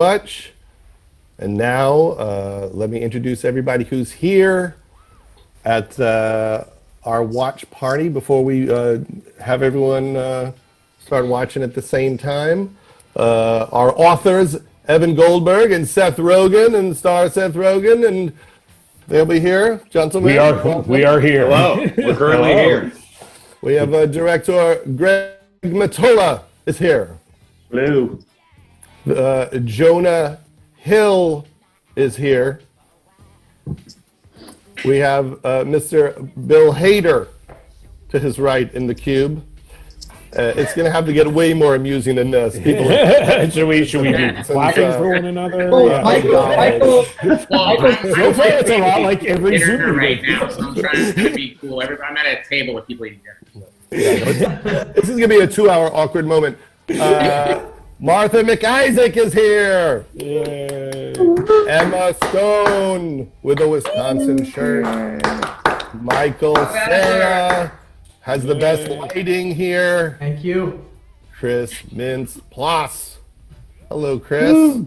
much. And now, let me introduce everybody who's here at our watch party before we have everyone start watching at the same time. Our authors, Evan Goldberg and Seth Rogen, and star Seth Rogen, and they'll be here, gentlemen. We are here. Hello, we're currently here. We have director Greg Matola is here. Hello. Jonah Hill is here. We have Mr. Bill Hader to his right in the cube. It's going to have to get way more amusing than this. People, should we be clapping for one another? Michael. So far, it's a lot like every dinner Superbad. right now, so I'm trying to be cool. I'm at a table with people eating dinner. this is going to be a 2-hour awkward moment. Martha McIsaac is here. Yay. Emma Stone with a Wisconsin shirt. Michael Cera has the best lighting here. Thank you. Chris Mintz-Plasse. Hello, Chris.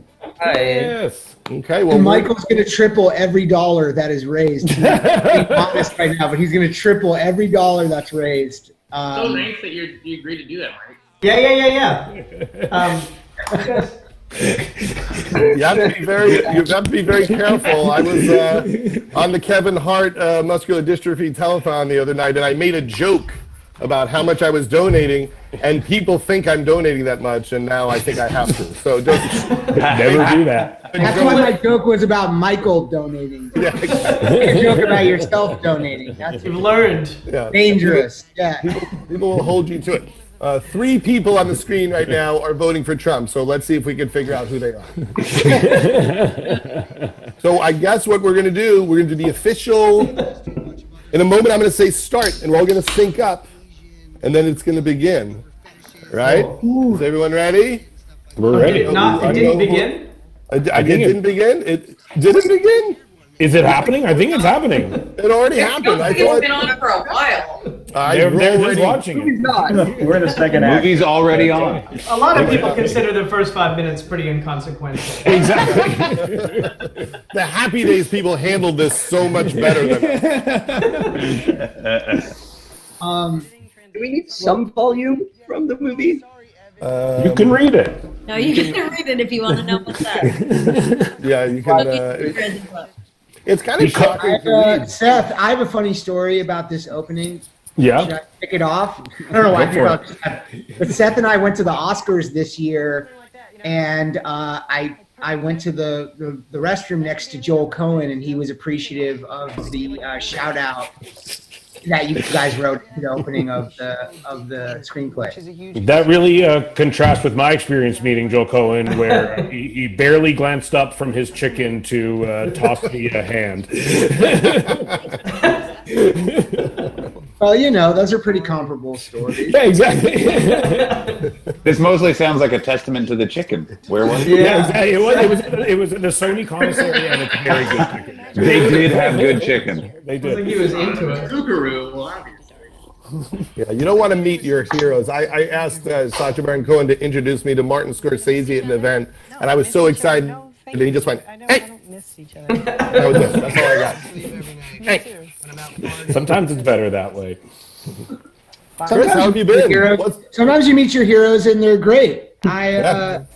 Hi. Yes. Okay. Well, Michael's going to triple every dollar that is raised. He's being honest right now, but he's going to triple every dollar that's raised. So nice that you agreed to do that, Mike. Yeah. you have to be very careful. I was on the Kevin Hart muscular dystrophy telethon the other night, and I made a joke about how much I was donating, and people think I'm donating that much, and now I think I have to. So just Never do that. That's why my joke was about Michael donating. Yeah, exactly. A joke about yourself donating. That's You've learned. Yeah. dangerous. Yeah. People will hold you to it. 3 people on the screen right now are voting for Trump, so let's see if we can figure out who they are. So I guess what we're going to do, we're going to do the official. In a moment, I'm going to say start, and we're all going to sync up, and then it's going to begin. Right? Is everyone ready? We're ready. It didn't begin? It didn't begin? It didn't begin? Is it happening? I think it's happening. It already happened. I It's been on for a while. They're just watching it. We're in the second act. Movie's already on. A lot of people consider the first 5 minutes pretty inconsequential. Exactly. The Happy Days people handled this so much better than us. Do we need some volume from the movie? You can read it. No, you can read it if you want to know what's that. Yeah, you can. It's kind of shocking to read. Seth, I have a funny story about this opening. Should Yeah. I pick it off? I don't know why I picked it off. But Seth and I went to the Oscars this year, and I went to the restroom next to Joel Cohen, and he was appreciative of the shout out that you guys wrote at the opening of the screenplay. That really contrasts with my experience meeting Joel Cohen, where he barely glanced up from his chicken to toss me a hand. Well, those are pretty comparable stories. Yeah, exactly. This mostly sounds like a testament to the chicken. Where was it? Yeah, exactly. It was the Sony commissary, and it's very good chicken. They did have good chicken. They I think did. he was into it. Kookaroo, well, obviously. Yeah, you don't want to meet your heroes. I asked Sacha Baron Cohen to introduce me to Martin Scorsese at an event, and I was so excited, and he just went, "Hey." That was it. That's all I got. Hey. Sometimes it's better that way. Chris, how have you been? Sometimes you meet your heroes and they're great. I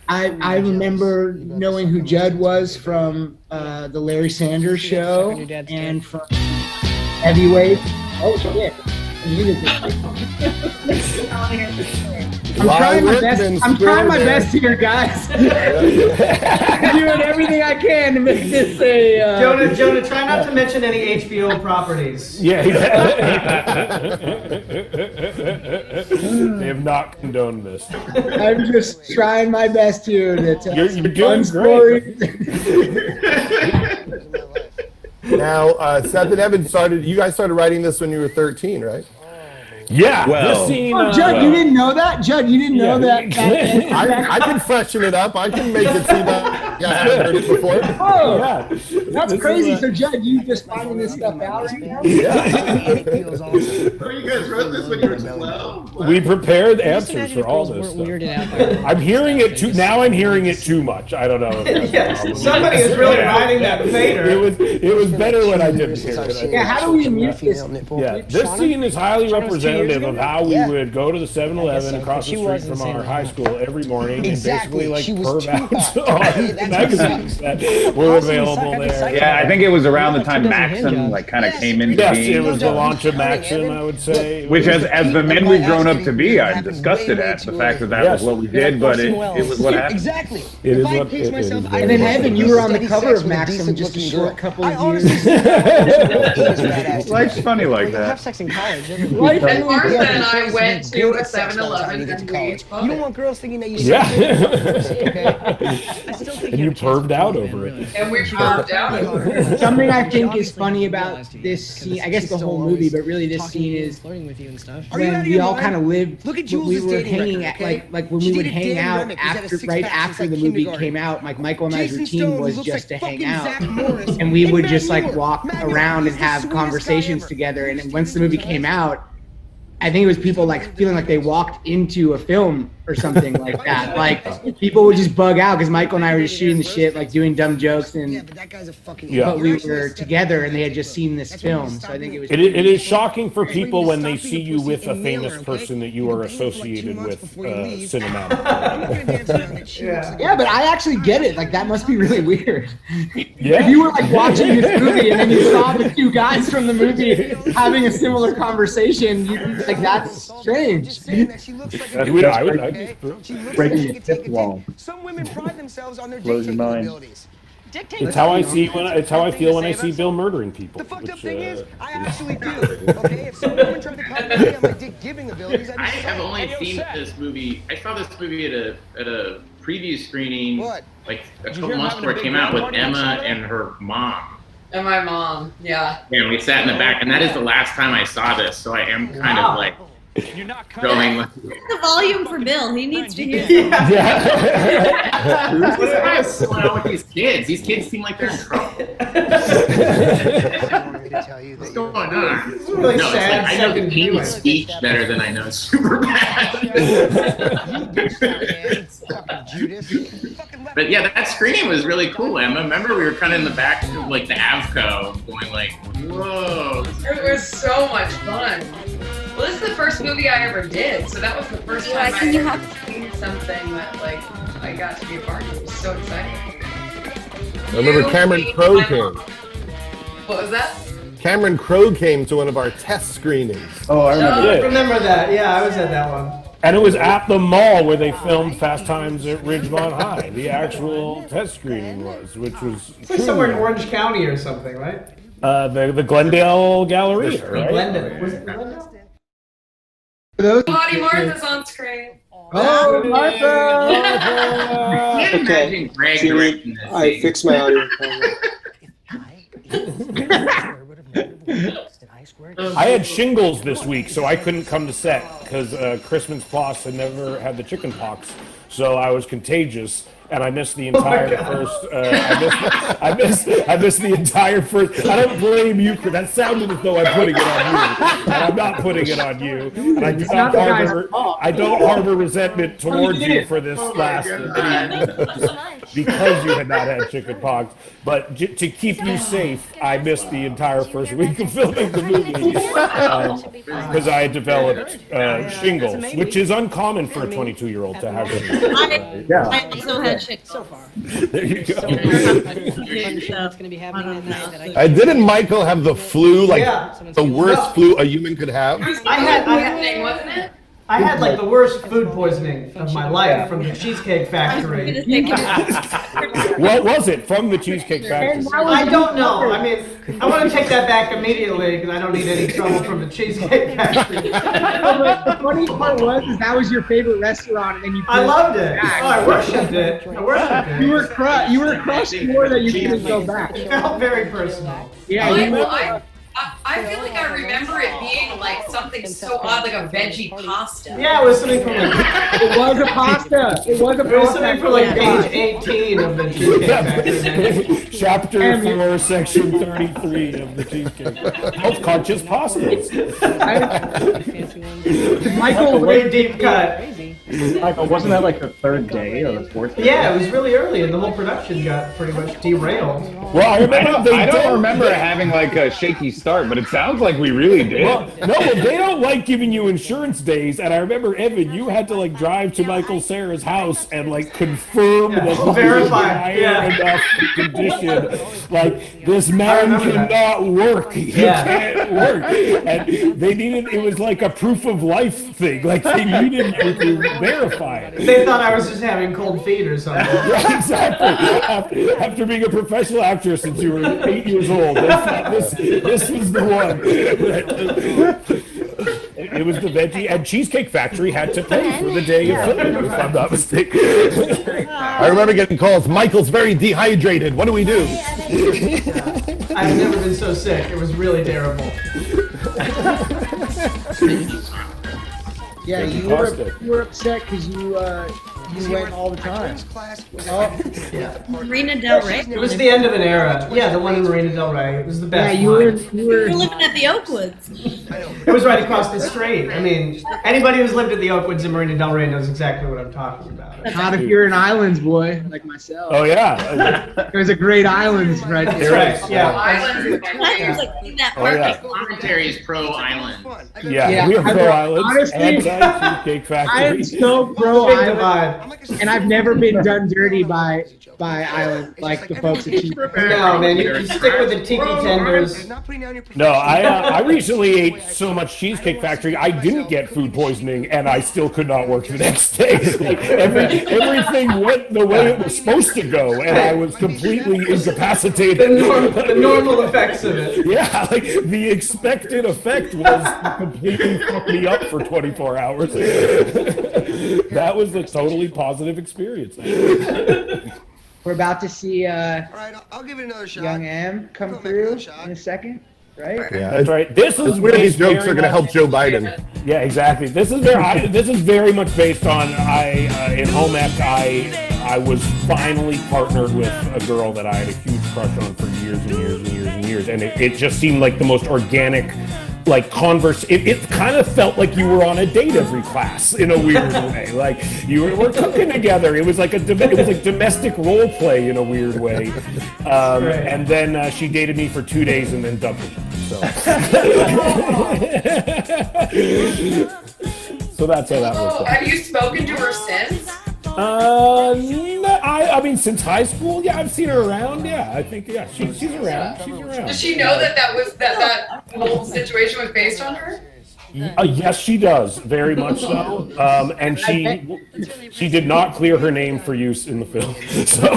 remember knowing who Judd was from the Larry Sanders Show and from Heavyweight. Oh shit! I'm trying my best. I'm trying my best here, guys. I'm doing everything I can to make this a. Jonah, try not to mention any HBO properties. Yeah, they have not condoned this. I'm just trying my best here to tell You're some doing fun great. stories. Now, Seth and Evan you guys started writing this when you were 13, right? Yeah, Well- this scene. Oh, Judd, you didn't know that? Judd, you didn't know that? I can freshen it up. I can make it seem like Yeah, I haven't heard it before. Oh, Yeah. that's This crazy. is, So, Judd, you just finding this stuff out right now? Oh, you guys wrote this when you were 12? we prepared answers for all this stuff. I'm hearing it too. Now I'm hearing it too much. I don't know. If that's Yes, a problem. somebody is really riding that fader. It was better when I didn't hear it. Yeah, how do we mute this? Yeah, this scene is highly representative of how we would go to the 7-Eleven across the street from our high school every morning and basically like perv out on magazines that were available there. Yeah, I think it was around the time Maxim like kind of came into Yes, being. it was the launch of Maxim, I would say. Which, as the men we've grown up to be, I'm disgusted at the fact that that was what we did, but it was what happened. Exactly. It is what it is. And then, Evan, you were on the cover of Maxim just a short couple of years. Life's funny like that. Have sex in college. And Martha and I went to a 7-Eleven and we You don't want girls thinking that you Yeah. I still think And you perved out over it. and we moved out. Something I think is funny about this scene, I guess the whole movie, but really this scene is flirting with you and stuff. when we all kind of lived, Look at when Jules' we were dating hanging record, at, okay? like when She we would did a hang dating out remix. He's had a after, six-pack right since, after like, the movie kindergarten. came out, like Michael and I's Jason routine Stone, was he looks just to like hang fucking out. Zach Morris. And we would Matt just like Moore. walk Matt around Moore and is the have sweetest guy conversations ever. together. And then once the movie came out, I think it was people like feeling like they walked into a film or something like that. Like people would just bug out because Michael and I were just shooting the shit, like doing dumb jokes, Yeah, and but that guy's a fucking Yeah. but we were together and they had just seen this film. So I think it was. It is shocking for people when they see you with a famous person that you are associated with cinematically. Yeah, but I actually get it. Like that must be really weird. Yeah. If you were like watching this movie and then you saw the two guys from the movie having a similar conversation, you'd be like, that's strange. Breaking the fifth wall. Some women pride themselves on their Blows your dictating mind. abilities. It's how I see it's how I feel when I see Bill murdering people. The fucked up which, thing is, I actually do. Okay, if some woman tried to copy me on my dick giving abilities, I'd be I have sorry. only seen this movie. I saw this movie at a preview screening, What? like a Did you couple hear him months having before a it big came out with ground party on Emma Saturday? and her mom. And my mom, yeah. And we sat in the back, and that is the last time I saw this. So I am kind of like going. Like, The volume for Bill. He needs to hear. what's going on with these kids? These kids seem like they're in trouble. What's going on? It's really No, it's like sad I know second the viewing. King's Speech better than I know Superbad. But yeah, that screening was really cool, Emma. Remember we were kind of in the back of like the Avco going like, whoa. It was so much fun. Well, this is the first movie I ever did, so that was the first Yeah, time can I you ever have- seen something that like I got to be a part of. It was so exciting. I remember Cameron Crowe came. What was that? Cameron Crowe came to one of our test screenings. Oh, I remember. I Yeah. remember that. Yeah, I was at that one. And it was at the mall where they filmed Fast Times at Ridgemont High. The actual test screening was, which was It's like somewhere in Orange County or something, right? the Glendale Galleria, right? Glendale. Was it Glendale? For those Lottie Martha's on screen. Oh, Martha! I can't imagine Greg directing this. I fixed my audio problem. I had shingles this week, so I couldn't come to set because Christmas Ploss had never had the chicken pox, so I was contagious. And I missed the entire first. I missed the entire first. I don't blame you for that. Sounded as though I'm putting it on you, and I'm not putting it on you. And I do not harbor. I don't harbor resentment towards you for this last because you had not had chicken pox. But to keep you safe, I missed the entire first week of filming the movie because I had developed shingles, which is uncommon for a 22-year-old to have shingles. I also had shit. So far. There you go. That's going to be happening that night that I Didn't Michael have the flu, like Yeah. the worst flu a human could have? I had Poisoning, wasn't it? I had like the worst food poisoning of my life from the Cheesecake Factory. What was it from the Cheesecake Factory? I don't know. I mean, I want to take that back immediately because I don't need any trouble from the Cheesecake Factory. The funny part was is that was your favorite restaurant, and then you. I loved it. Oh, I worshipped it. I worshipped it. You were crushed more that you couldn't go back. It felt very personal. Yeah, Like, you, well, I feel like I remember it being like something so odd, like a veggie pasta. Yeah, it was something from like, It was a pasta. It was a it was pasta. something from like page 18 of the Cheesecake Factory. Chapter 4, section 33 of the Cheesecake. Health conscious pastas. Michael, Really deep cut. Michael, wasn't that like the third day or the fourth day? Yeah, it was really early, and the whole production got pretty much derailed. Well, I remember I don't remember having like a shaky start, but it sounds like we really did. Well, no, they don't like giving you insurance days. And I remember, Evan, you had to like drive to Michael Sarah's house and like confirm that he was in Verify, higher yeah. enough condition. Like, this man remember that. cannot work. He Yeah. can't work. And they needed, it was like a proof of life thing. Like, they needed you to verify it. They thought I was just having cold feet or something. Yeah, exactly. After being a professional actress since you were 8 years old, they thought this was the one. It was the veggie, and Cheesecake Factory had to pay for the day of filming, if I'm not mistaken. I remember getting calls. Michael's very dehydrated. What do we do? I've never been so sick. It was really terrible. yeah, you were upset because you went all the time. Marina Del Rey. It was the end of an era. Yeah, the one in Marina Del Rey. It was the Yeah, best you one. We're living at the Oakwoods. It was right across the street. I mean, anybody who's lived at the Oakwoods in Marina Del Rey knows exactly what I'm talking about. Not if you're an islands boy like myself. Oh, yeah. There's a great islands right That's there. right. Yeah. Islands. There's like that Oh, yeah. Commentary is pro island. Yeah, Yeah, we have I Pro mean, Islands, honestly, anti-Cheesecake I am Factory. so pro Big island, divide. and I've never been done dirty by island like the folks at Cheap. No, man, you stick with the tiki tenders. No, I recently ate so much Cheesecake Factory, I didn't get food poisoning, and I still could not work the next day. Like, everything went the way it was supposed to go, and I was completely incapacitated. The normal effects of it. Yeah, like the expected effect was to completely fuck me up for 24 hours. That was a totally positive experience. We're about to see All right, I'll give it another shot. young M come Back through another shot. in a second, right? Yeah, That's right. This is It's weird these based jokes very are going to help much- Joe Biden. Yeah, exactly. This is very much based on in home ec. I was finally partnered with a girl that I had a huge crush on for years and years and years and years, and it just seemed like the most organic, like converse. It kind of felt like you were on a date every class in a weird way. Like you were cooking together. It was like it was like domestic role play in a weird way. And then she dated me for 2 days and then dumped me. So. So that's how that Oh, worked. have you spoken to her since? No, I mean, since high school, yeah, I've seen her around. Yeah, I think, yeah, she's around. She's around. Does she know that whole situation was based on her? Yes, she does, very much so. And she did not clear her name for use in the film. So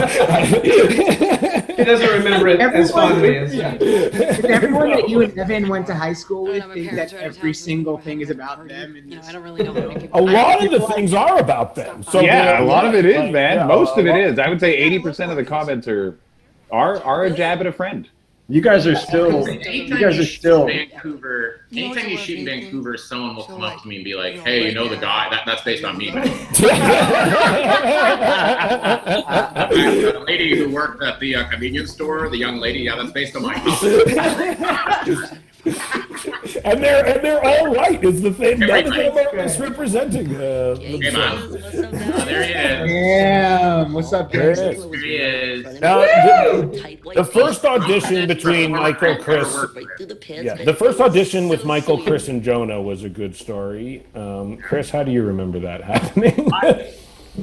He doesn't remember it as fondly as If everyone that you and Evan went to high school with think that every single thing is about them, and I don't really know. a lot of the things are about them. So Yeah, a lot of it is, like, man. yeah, Most of a it lot- is. I would say 80% of the comments are a jab at a friend. You guys are still. Anytime you shoot in Vancouver, anytime you shoot in Vancouver, someone will come up to me and be like, "Hey, you know the guy? That's based on me." Man. The lady who worked at the convenience store, the young lady, yeah, that's based on my house. And they're all right. Is the thing. None of them Everybody. are misrepresenting Hey, themselves. man. There he is. damn, what's up, There it guys? is. There he is. Now, the first audition between Michael, Chris, the first audition with Michael, Chris, and Jonah was a good story. Chris, how do you remember that happening?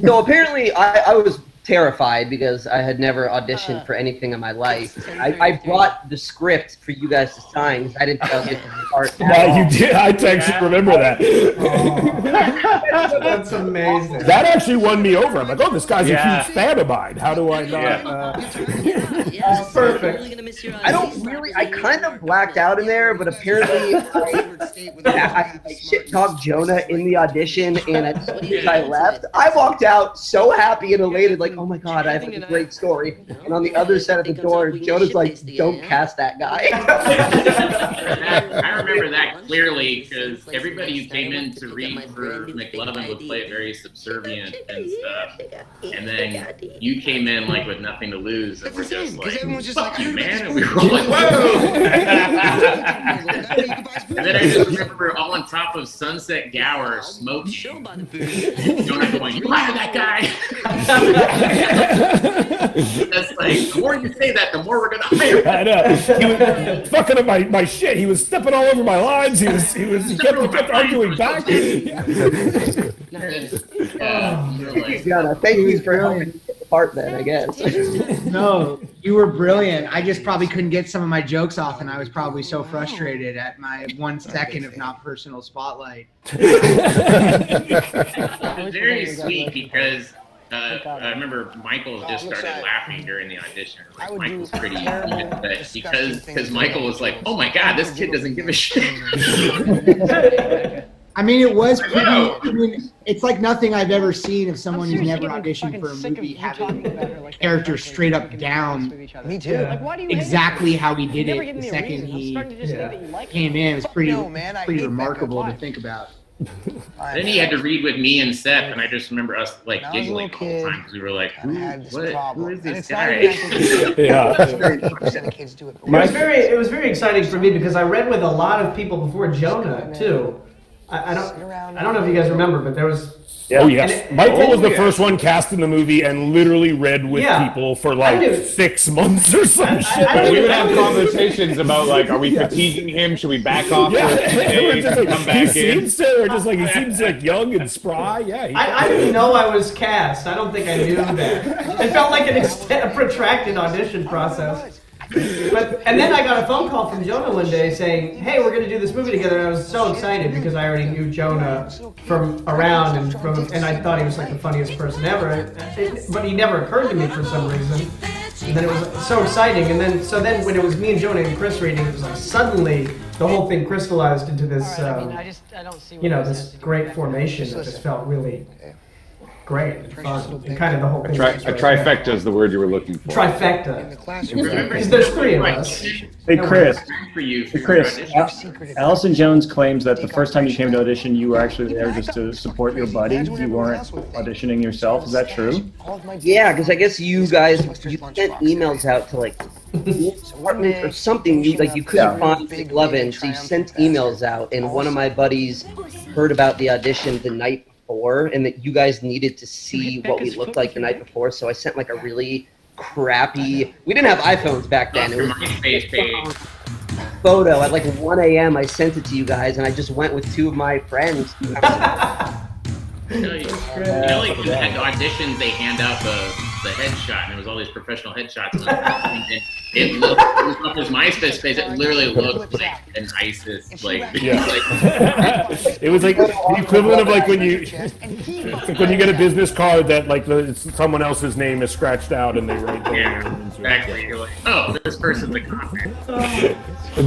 No, apparently I was terrified because I had never auditioned for anything in my life. I brought the script for you guys to sign because I didn't know it part. Yeah, you did. I actually remember that. That's amazing. That actually won me over. I'm like, oh, this guy's a huge fan of mine. How do I not? Perfect. I kind of blacked out in there, but apparently I shit talked Jonah in the audition, and as soon as I left, I walked out so happy and elated, like, like, oh my God, I have like, a great story. And on the other side of the door, Jonah's like, don't cast that guy. I remember that clearly because everybody who came in to read for McLovin would play it very subservient and stuff. And then you came in like with nothing to lose, and we're just like, fuck you, man. And we were all like, whoa! And then I just remember we're all on top of Sunset Gower smoking. Jonah going, you hired that guy. That's like, the more you say that, the more we're gonna hire. I know. He was fucking up my shit. He was stepping all over my lines. He kept arguing back. Jonah, thank you for helping me get the part then, I guess. No, you were brilliant. I just probably couldn't get some of my jokes off, and I was probably so frustrated at my 1 second of not personal spotlight. It was very sweet because I remember Michael just started laughing during the audition. Like, Michael's pretty even, but because Michael was like, "Oh my God, this kid doesn't give a shit." I mean, it was pretty. I mean, it's like nothing I've ever seen of someone who's never auditioned for a movie having the character straight up down. Me too. Exactly how he did it the second he came in. It was pretty remarkable to think about. Then he had to read with me and Seth, and I just remember us like giggling all the time because we were like, who is this guy? Yeah. It was very exciting for me because I read with a lot of people before Jonah too. I don't know if you guys remember, but there was. Oh yes, Michael was the first one cast in the movie and literally read with people for like 6 months or some shit. We would have conversations about like, are we fatiguing him? Should we back off? Yeah, Come back in. He seems like young and spry. Yeah, I didn't know I was cast. I don't think I knew that. It felt like a protracted audition process. And then I got a phone call from Jonah one day saying, "Hey, we're going to do this movie together." And I was so excited because I already knew Jonah from around and I thought he was like the funniest person ever. But he never occurred to me for some reason. And then it was so exciting. And then when it was me and Jonah and Chris reading, it was like suddenly the whole thing crystallized into this, this great formation that just felt really great and fun. And kind of the whole thing. A trifecta is the word you were looking for. Trifecta. Because there's 3 of us. Hey Chris. Hey Chris. Allison Jones claims that the first time you came to audition, you were actually there just to support your buddy. You weren't auditioning yourself. Is that true? Yeah, because I guess you guys sent emails out to like department or something. You couldn't find McLovin, so you sent emails out, and one of my buddies heard about the audition the night before, and that you guys needed to see what we looked like the night before. So I sent like a really crappy. We didn't have iPhones back then. It was MySpace page. Photo at like 1 a.m. I sent it to you guys, and I just went with 2 of my friends. Like at auditions, they hand out the headshot, and it was all these professional headshots. And it was off his MySpace page. It literally looked like an ISIS, it was like the equivalent of like when you get a business card that like someone else's name is scratched out and they write their name. Exactly. You're like, oh, this person's the contact.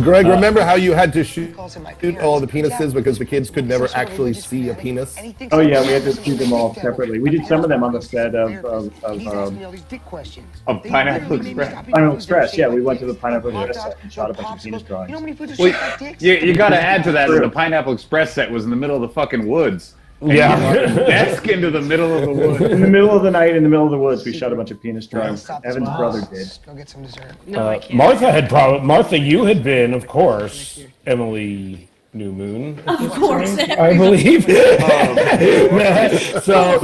Greg, remember how you had to shoot all the penises because the kids could never actually see a penis? Oh yeah, we had to shoot them all separately. We did some of them on the set of Pineapple Express. Pineapple Express. Yeah, we went to the Pineapple Express set and shot a bunch of penis drawings. Well, you got to add to that the Pineapple Express set was in the middle of the fucking woods. Yeah. Desk into the middle of the woods. In the middle of the night, in the middle of the woods, we shot a bunch of penis drawings. Evan's brother did. Go get some dessert. Martha, you had been, of course, Emily New Moon. Of course. I believe. So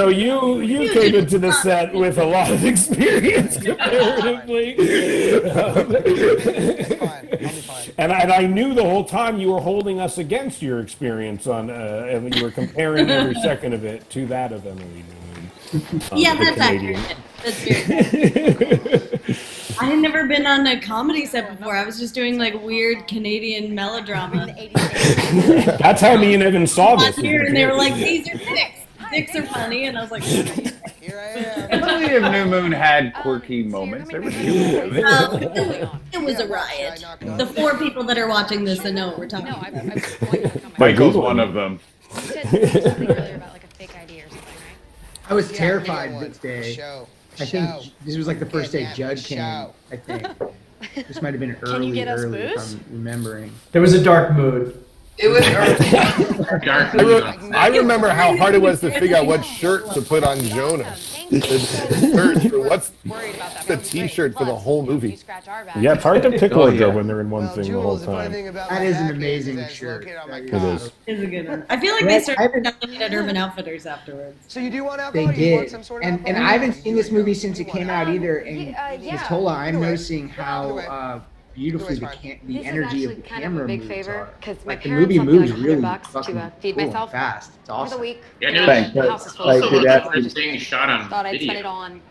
you came into the set with a lot of experience comparatively. And I knew the whole time you were holding us against your experience and you were comparing every second of it to that of Emily New Moon. Yeah, that's accurate. That's very I had never been on a comedy set before. I was just doing like weird Canadian melodrama. That's how me and Evan saw this. And they were like, "These are dicks. Dicks are funny," and I was like, Emily of New Moon had quirky moments. There were it was a riot. The 4 people that are watching this that know what we're talking about. Michael's one of them. You said something earlier about like a fake ID or something, right? I was terrified this day. I think this was like the first day Judd came. I think this might have been early, if I'm remembering. There was a dark mood. It was I remember how hard it was to figure out what shirt to put on Jonah. What's the T-shirt for the whole movie? Yeah, it's hard to pick one though when they're in one thing the whole time. That is an amazing shirt. It is. It's a good one. I feel like they started selling it at Urban Outfitters afterwards. So you do want alcohol? They did, and I haven't seen this movie since it came out either. And Tola, I'm noticing how beautifully the energy of the camera moves are. Like the movie moves really fucking cool and fast. It's awesome. Thanks. Also, the first thing shot on Thought I'd video. spend it on,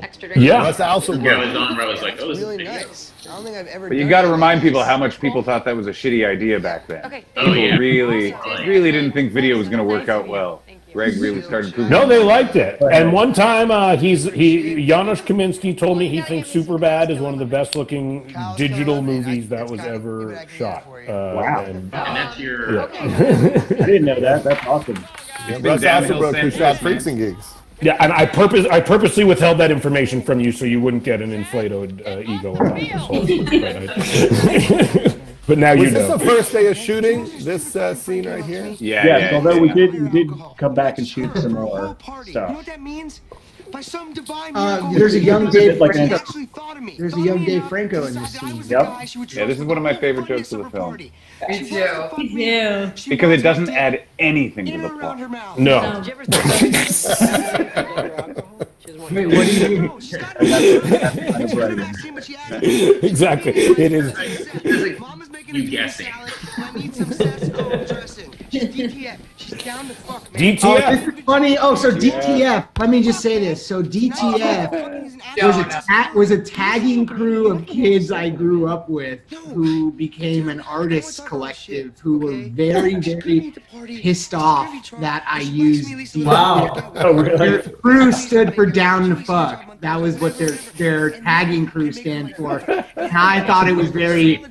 extra drinks. Yeah. That's also Yeah, it was on where I was like, oh, this is Really video. nice. I don't think I've ever. But you got to remind people how much people thought that was a shitty idea back then. Okay. Oh, People yeah. really didn't think video was going to work out well. Greg really started proving. No, they liked it. And one time, Janusz Kaminski told me he thinks Superbad is one of the best looking digital movies that was ever shot. Wow. And that's your. I didn't know that. That's awesome. Russ Asserbrook, who shot Freaks and Geeks. Yeah, and I purposely withheld that information from you so you wouldn't get an inflated ego about this. But now you Was this know. the first day of shooting? This scene right here? Yes, although we did come back and shoot some more stuff. There's a young Dave Like Franco. an- There's a young Dave Franco in this scene. Yep. Yeah, this is one of my favorite jokes of the film Me too. Yeah. because it doesn't add anything to the plot. No. Wait, what do you mean? Exactly. It is. You guessing. Oh, DTF. this is funny. Oh, so DTF. Let me just say this. So DTF was a tagging crew of kids I grew up with who became an artists collective who were very, very pissed off that I used DTF. Wow. Oh, really? Their crew stood for down to fuck. That was what their tagging crew stand for. And I thought it was very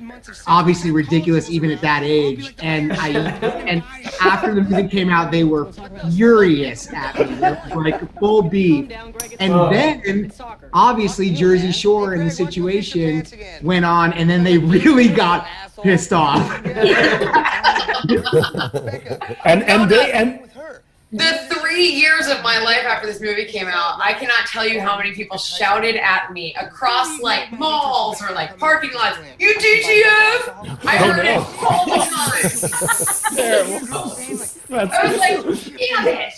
obviously ridiculous even at that age. And after the movie came out, they were furious at me. They were like full beef. And then obviously Jersey Shore and the situation went on, and then they really got pissed off. and The 3 years of my life after this movie came out, I cannot tell you how many people shouted at me across like malls or like parking lots. You DTF! I heard it all the time. I was like, damn it!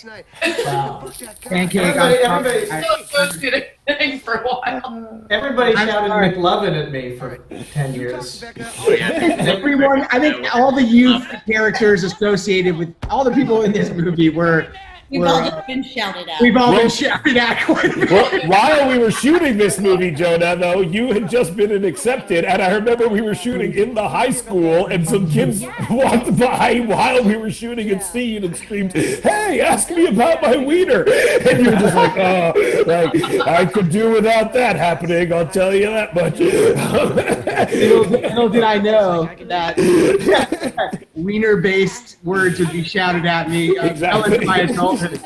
Pancake. Everybody- Thing for a while. Everybody shouted McLovin at me for 10 years. Everyone, I think all the youth characters associated with all the people in this movie We've all been shouted at. We've all been shouted at quite a bit. Well, while we were shooting this movie, Jonah, though, you had just been accepted, and I remember we were shooting in the high school, and some kids walked by while we were shooting a scene and screamed, "Hey, ask me about my wiener!" And you were just like, "Oh, like I could do without that happening. I'll tell you that much." Little did I know that wiener-based words would be shouted at me well into my adulthood. Could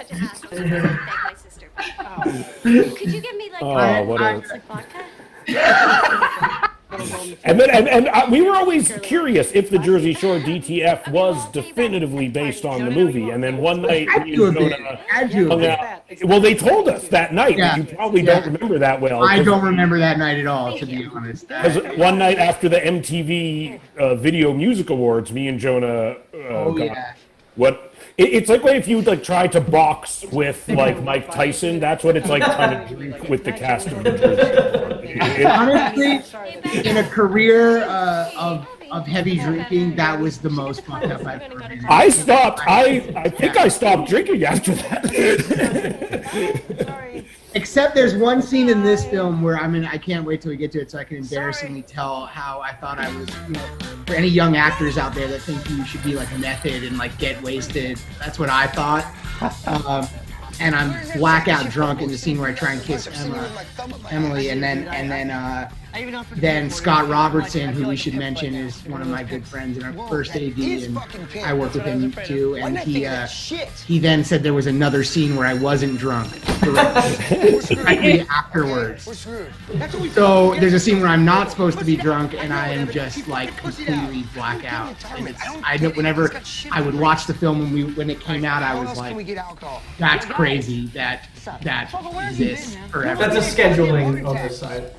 you give me like what a- vodka? And then, we were always curious if the Jersey Shore DTF was definitively based on the movie. And then one night, me and Jonah hung out. Well, they told us that night, but you probably don't remember that well. I don't remember that night at all, to be honest. Because one night after the MTV Video Music Awards, me and Jonah what. It's like if you like try to box with like Mike Tyson. That's what it's like trying to drink with the cast of the Jersey. Honestly, in a career of heavy drinking, that was the most fucked up I've ever been. I stopped. I think I stopped drinking after that. Except there's one scene in this film where I can't wait till we get to it so I can embarrassingly tell how I thought I was, for any young actors out there that think you should be like method and like get wasted, that's what I thought. And I'm blackout drunk in the scene where I try and kiss Emily, and then then Scott Robertson, who we should mention is one of my good friends and our first AD, and I worked with him too. And he then said there was another scene where I wasn't drunk directly afterwards. So there's a scene where I'm not supposed to be drunk and I am just like completely blackout. And whenever I would watch the film when it came out, I was like, that's crazy that exists forever. That's a scheduling oversight.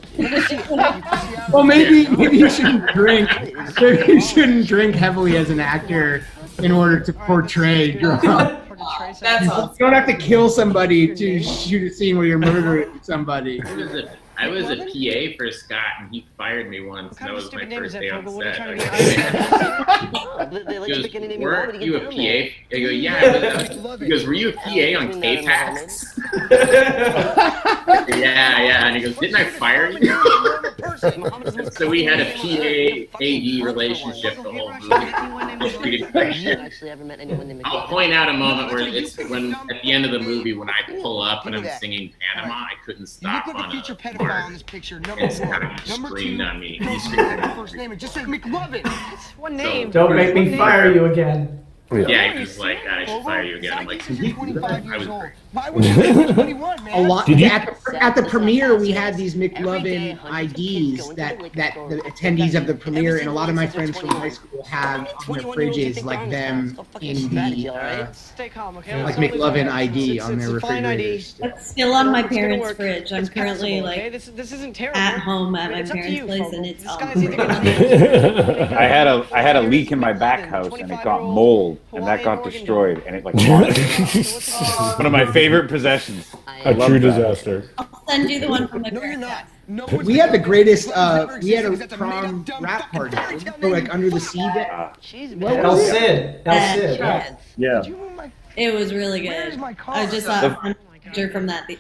Well, maybe you shouldn't drink. Maybe you shouldn't drink heavily as an actor in order to portray drunk. That's You awesome. don't have to kill somebody to shoot a scene where you're murdering somebody. I was a PA for Scott, and he fired me once. That was my first day on set. He goes, "Weren't you a PA?" I go, "Yeah." He goes, "Were you a PA on K-Pax?" Yeah. And he goes, "Didn't I fire you?" So we had a PA-AD relationship the whole movie. I'll point out a moment where it's when at the end of the movie when I pull up and I'm singing Panama, I couldn't stop on a mark. And Scott screamed on me. He screamed. Just say McLovin. One name. Don't make me fire you again. Yeah, he was like, "God, I should fire you again." I'm like, I was great. A lot. At the premiere, we had these McLovin IDs that the attendees of the premiere and a lot of my friends from high school have on their fridges, like them in the like McLovin ID on their refrigerators. It's still on my parents' fridge. I'm currently like at home at my parents' place, and it's on. I had a leak in my back house and it got mold and that got destroyed and it like one of my favorite possessions. A true disaster. I'll send you the one from my parents' house. We had the greatest. We had a prom rap party. So like under the sea. El Cid. Yeah. It was really good. I just saw a picture from that today.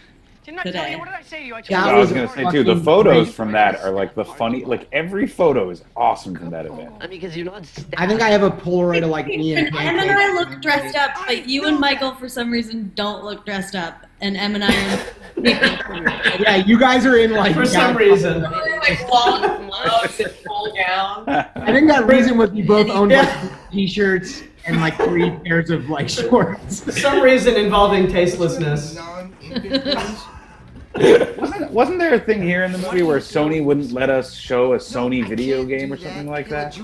Yeah, I was gonna say too. The photos from that are like the funny. Like every photo is awesome from that event. I mean, because you're not. I think I have a Polaroid of like me and Em and I look dressed up, but you and Michael for some reason don't look dressed up, and Em and I are. Yeah, you guys are in like For some reason. Like long gloves and pull down. I think that reason was we both owned like t-shirts and like 3 pairs of like shorts. For some reason involving tastelessness. Wasn't there a thing here in the movie where Sony wouldn't let us show a Sony video game or something like that?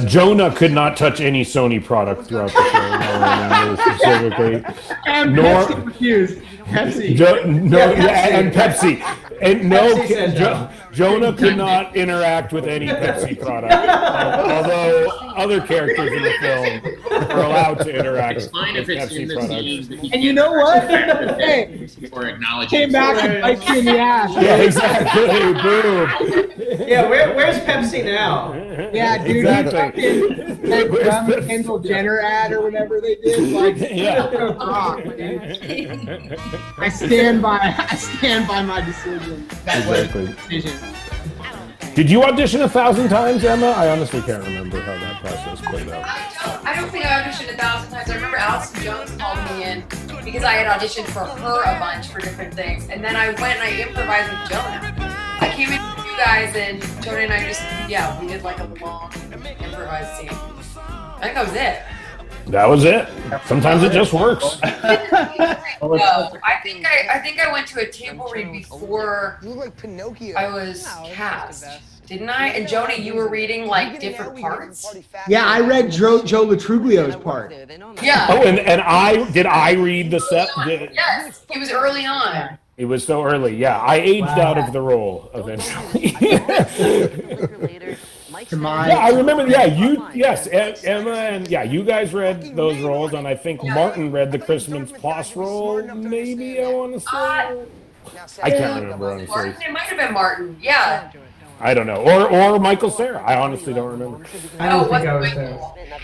Jonah could not touch any Sony product throughout the show. Specifically, And nor Pepsi refused. Pepsi. and Pepsi. And no, Pepsi said Jonah could not interact with any Pepsi product, although other characters in the film are allowed to interact It's fine with if it's in Pepsi the products. scenes that he And you know what? Hey, or acknowledge came back and bites you in the ass. Yeah, exactly. Boom. Yeah, where's Pepsi now? Yeah, dude. Exactly. That dumb Kendall Jenner ad or whatever they did, like, Yeah. rock, dude. I stand by my decision. That was Exactly. the decision. Did you audition 1,000 times, Emma? I honestly can't remember how that process played out. I don't think I auditioned 1,000 times. I remember Allison Jones called me in because I had auditioned for her a bunch for different things. And then I went and I improvised with Jonah. I came in with you guys and Jonah and I we did like a long improvised scene. I think that was it. That was it. Sometimes it just works. No, I think I went to a table read before I was cast. Didn't I? And Joni, you were reading like different parts. Yeah, I read Joe Latruglio's part. Yeah. Oh, and I read the set? Yes, it was early on. It was so early. Yeah, I aged out of the role eventually. Yeah, I remember. Yeah, Emma, and you guys read those roles, and I think Martin read the Christmas Plus role. Maybe I want to say. I can't remember honestly. Martin, it might have been Martin. Yeah. I don't know, or Michael Cera. I honestly don't remember. I don't think I was there.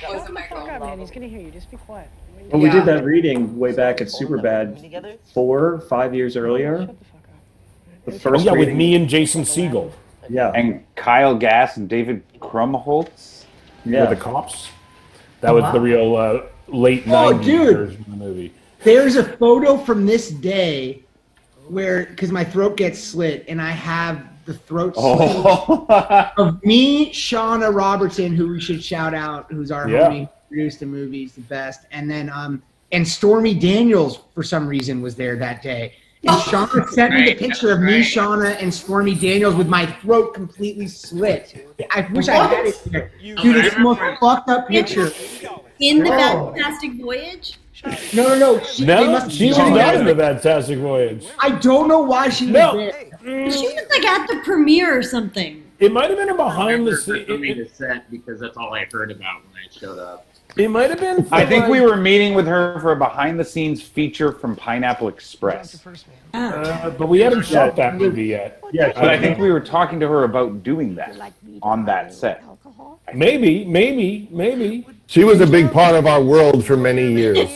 Wasn't Michael. Man, he's gonna hear you. Just be quiet. Well, we did that reading way back at Superbad 4 or 5 years earlier. The first with reading. me and Jason Segel. Yeah. And Kyle Gass and David Krumholtz. Yeah. With the cops. That was the real late 90s version of the movie. There's a photo from this day where, because my throat gets slit, and I have the throat Oh. of me, Shauna Robertson, who we should shout out, who's our Yeah. homie, produced the movies, the best, and then and Stormy Daniels for some reason was there that day. And Shauna sent me the picture of me, Shauna, and Stormy Daniels with my throat completely slit. I wish I had it here. Dude, it's the most fucked up picture. In the Oh. Fantastic Voyage? No. No, she was not in the Fantastic Voyage. I don't know why she was there. She was like at the premiere or something. It might have been a behind the For coming scenes. to set because that's all I heard about when I showed up. It might have been. I think we were meeting with her for a behind-the-scenes feature from Pineapple Express. But we haven't shot that movie yet. Yeah, but I think we were talking to her about doing that on that set. Maybe. She was a big part of our world for many years.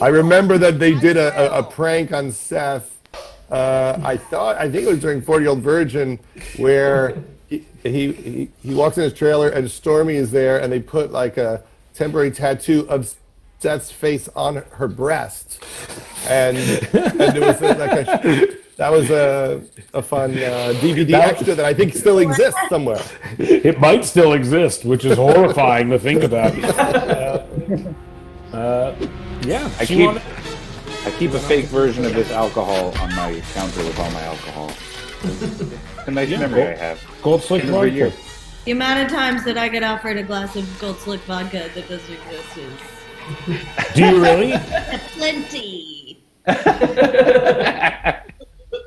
I remember that they did a prank on Seth. I think it was during 40-Year-Old Virgin, where he walks in his trailer and Stormy is there, and they put like a temporary tattoo of Seth's face on her breast, and it was that was a fun DVD extra that I think still exists somewhere. It might still exist, which is horrifying to think about. Yeah. I keep a fake version of this alcohol on my counter with all my alcohol. It's a nice memory I have. Gold Slick Every year. vodka. The amount of times that I get offered a glass of Gold Slick vodka that doesn't exist is Do you really? plenty.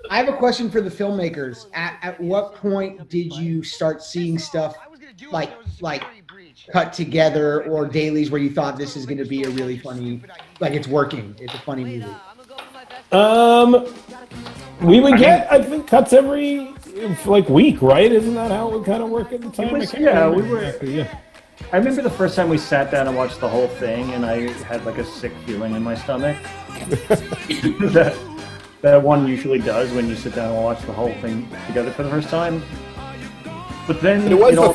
I have a question for the filmmakers. At what point did you start seeing stuff like cut together or dailies where you thought this is going to be a really funny, like it's working, it's a funny movie? We would get, I think, cuts every week, right? Isn't that how it would kind of work at the time? We were. Yeah. I remember the first time we sat down and watched the whole thing, and I had like a sick feeling in my stomach. that one usually does when you sit down and watch the whole thing together for the first time. But then It was the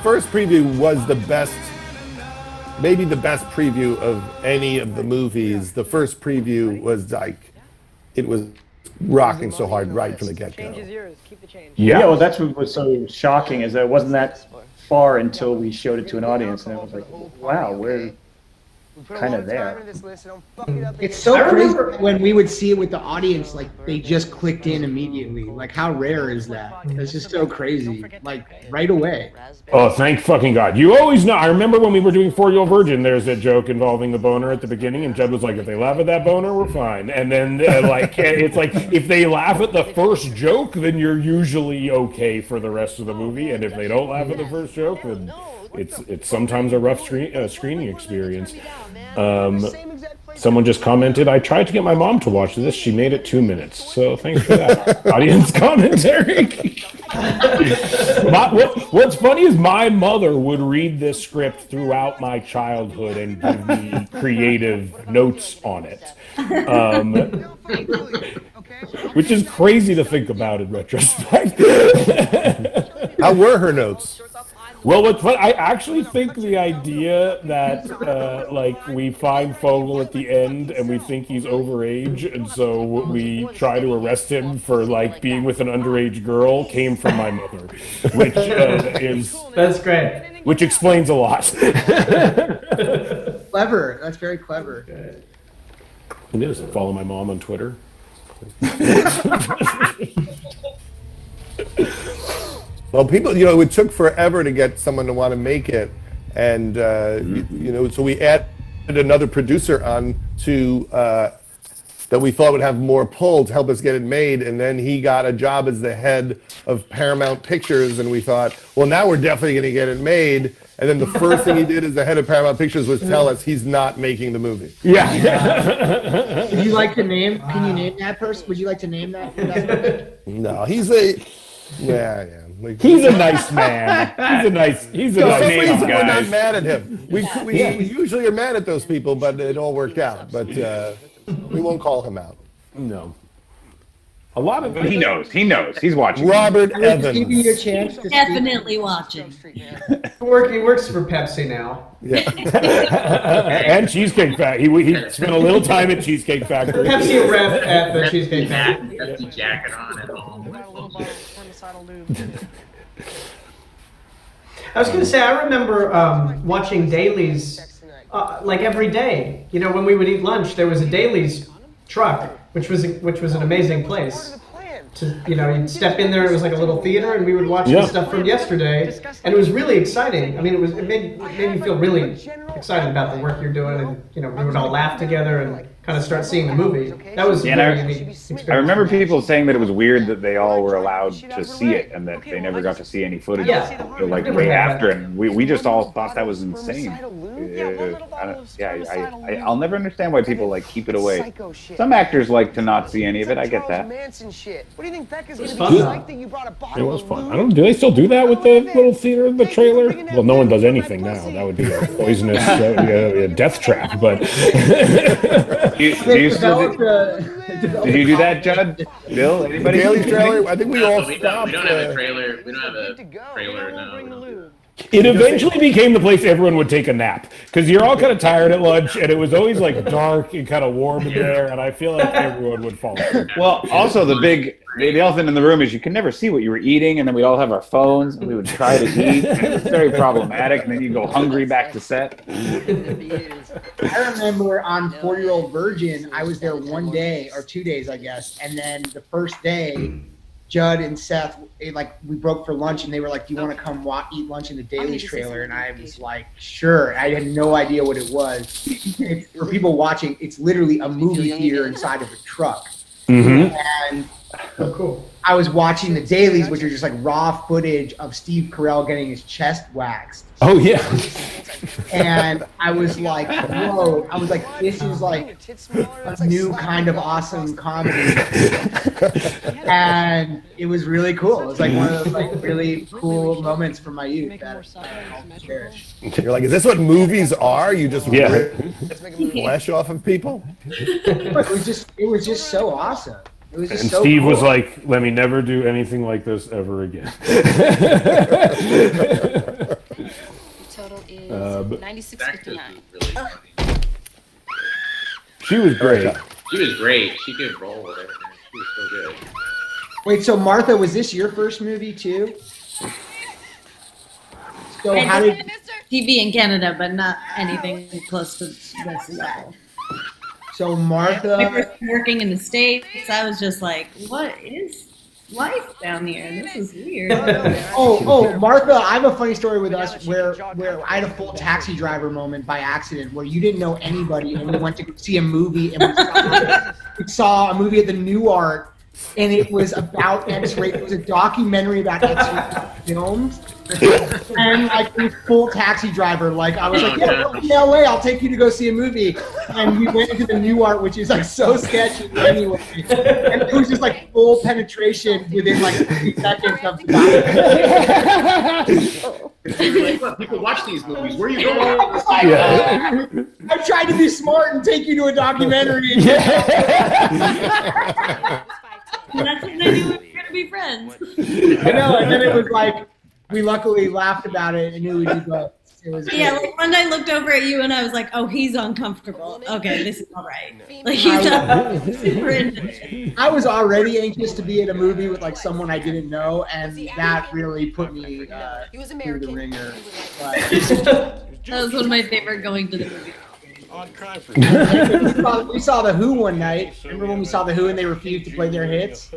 first preview was the best, maybe the best preview of any of the movies. The first preview was like, it was rocking so hard right from the get-go. Yeah, well, that's what was so shocking is that it wasn't that far until we showed it to an audience, and it was like, wow, we're kind of there. It's so crazy when we would see it with the audience, like they just clicked in immediately. Like how rare is that? It's just so crazy, like right away. Oh, thank fucking God. You always know. I remember when we were doing 40-Year-Old Virgin, there's a joke involving the boner at the beginning, and Judd was like, if they laugh at that boner, we're fine. And then, it's like, if they laugh at the first joke, then you're usually okay for the rest of the movie. And if they don't laugh at the first joke, then it's sometimes a rough screening experience. Someone just commented, I tried to get my mom to watch this. She made it 2 minutes. So thanks for that audience commentary. What's funny is my mother would read this script throughout my childhood and give me creative notes on it. Which is crazy to think about in retrospect. How were her notes? Well, what's fun, I actually think the idea that, we find Fogel at the end and we think he's overage, and so we try to arrest him for, being with an underage girl came from my mother, which is... That's great. Which explains a lot. Clever. That's very clever. It is. Follow my mom on Twitter. Well, people, it took forever to get someone to want to make it, and so we added another producer on to that we thought would have more pull to help us get it made, and then he got a job as the head of Paramount Pictures, and we thought, well, now we're definitely going to get it made. And then the first thing he did as the head of Paramount Pictures was tell us he's not making the movie. Yeah. Would you like to name? Can you name that person? Would you like to name that? No, he's a. Yeah. He's a nice man. He's a nice reason guy. We're not mad at him. We usually are mad at those people, but it all worked out. But we won't call him out. No. A lot of He knows. He knows. He's watching. Robert I was giving you a Evans. chance to speak. Definitely watching. He works for Pepsi now. Yeah. and Cheesecake Factory. He spent a little time at Cheesecake Factory. Pepsi rep at the Cheesecake Factory. Pepsi jacket on at home. I was going to say, I remember watching dailies like every day. You know, when we would eat lunch, there was a dailies truck, which was an amazing place. You'd step in there. It was like a little theater, and we would watch the stuff from yesterday, and it was really exciting. I mean, it made me feel really excited about the work you're doing, and we would all laugh together and kind of start seeing the movie. That was a very unique experience. I remember people saying that it was weird that they all were allowed to see it and that they never got to see any footage until like way after, and we just all thought that was insane. I'll never understand why people like keep it away. Some actors like to not see any of it. I get that. It was fun. It was fun. I don't. Do they still do that with the little theater in the trailer? Well, no one does anything now. That would be a poisonous a death trap. But Did you do that, Judd? Bill? Anybody? Daily trailer. I think we all We stopped. don't have a trailer. We don't have a trailer. No. it eventually became the place everyone would take a nap because you're all kind of tired at lunch, and it was always like dark and kind of warm in there, and I feel like everyone would fall asleep. Well, also the elephant in the room is you can never see what you were eating, and then we'd all have our phones, and we would try to eat, and it was very problematic, and then you go hungry back to set. I remember on 4-Year-Old Virgin, I was there 1 day or 2 days, I guess, and then the first day, Judd and Seth, we broke for lunch, and they were like, "Do you want to come eat lunch in the Dailies trailer?" And I was like, "Sure." I had no idea what it was. For people watching, it's literally a movie theater inside of a truck. Mm-hmm. And Oh, cool. I was watching the dailies, which are just like raw footage of Steve Carell getting his chest waxed. Oh yeah. And I was like, whoa. I was like, this is like a new kind of awesome comedy. And it was really cool. It was like one of those like really cool moments from my youth that I'll cherish. You're like, is this what movies are? You just Yeah. rip flesh off of people? It was just so awesome. It was just And so Steve cool. was like, "Let me never do anything like this ever again." Total is But- 96.59. She was great. She was great. She could roll with everything. She was so good. Wait, so Martha, was this your first movie too? So I how did did TV in Canada, but not anything close to this level. so When I Martha? first working in the States, I was just like, what is life down here? This is weird. Oh, Martha, I have a funny story with us where I had a full taxi driver moment by accident where you didn't know anybody and we went to see a movie and we saw a movie at the New Art and it was about X-ray. It was a documentary about X-ray films. And like it was full taxi driver. Like I was like, yeah, go to LA, I'll take you to go see a movie. And we went into the New Art, which is like so sketchy anyway. And it was just like full penetration within like 3 seconds of the documentary. Like, look, people watch these movies. Where are you going? I tried to be smart and take you to a documentary. And that's when I knew we were going to be friends. I know, and then it was like, we luckily laughed about it and knew we did both. It was Yeah, great. like one day I looked over at you and I was like, oh, he's uncomfortable. Okay, this is all right. Like he's not super into it. I was already anxious to be at a movie with like someone I didn't know, and that really put me through the ringer. But That was one of my favorite going to the movie. we saw the Who one night. Remember when we saw the Who and they refused to play their hits?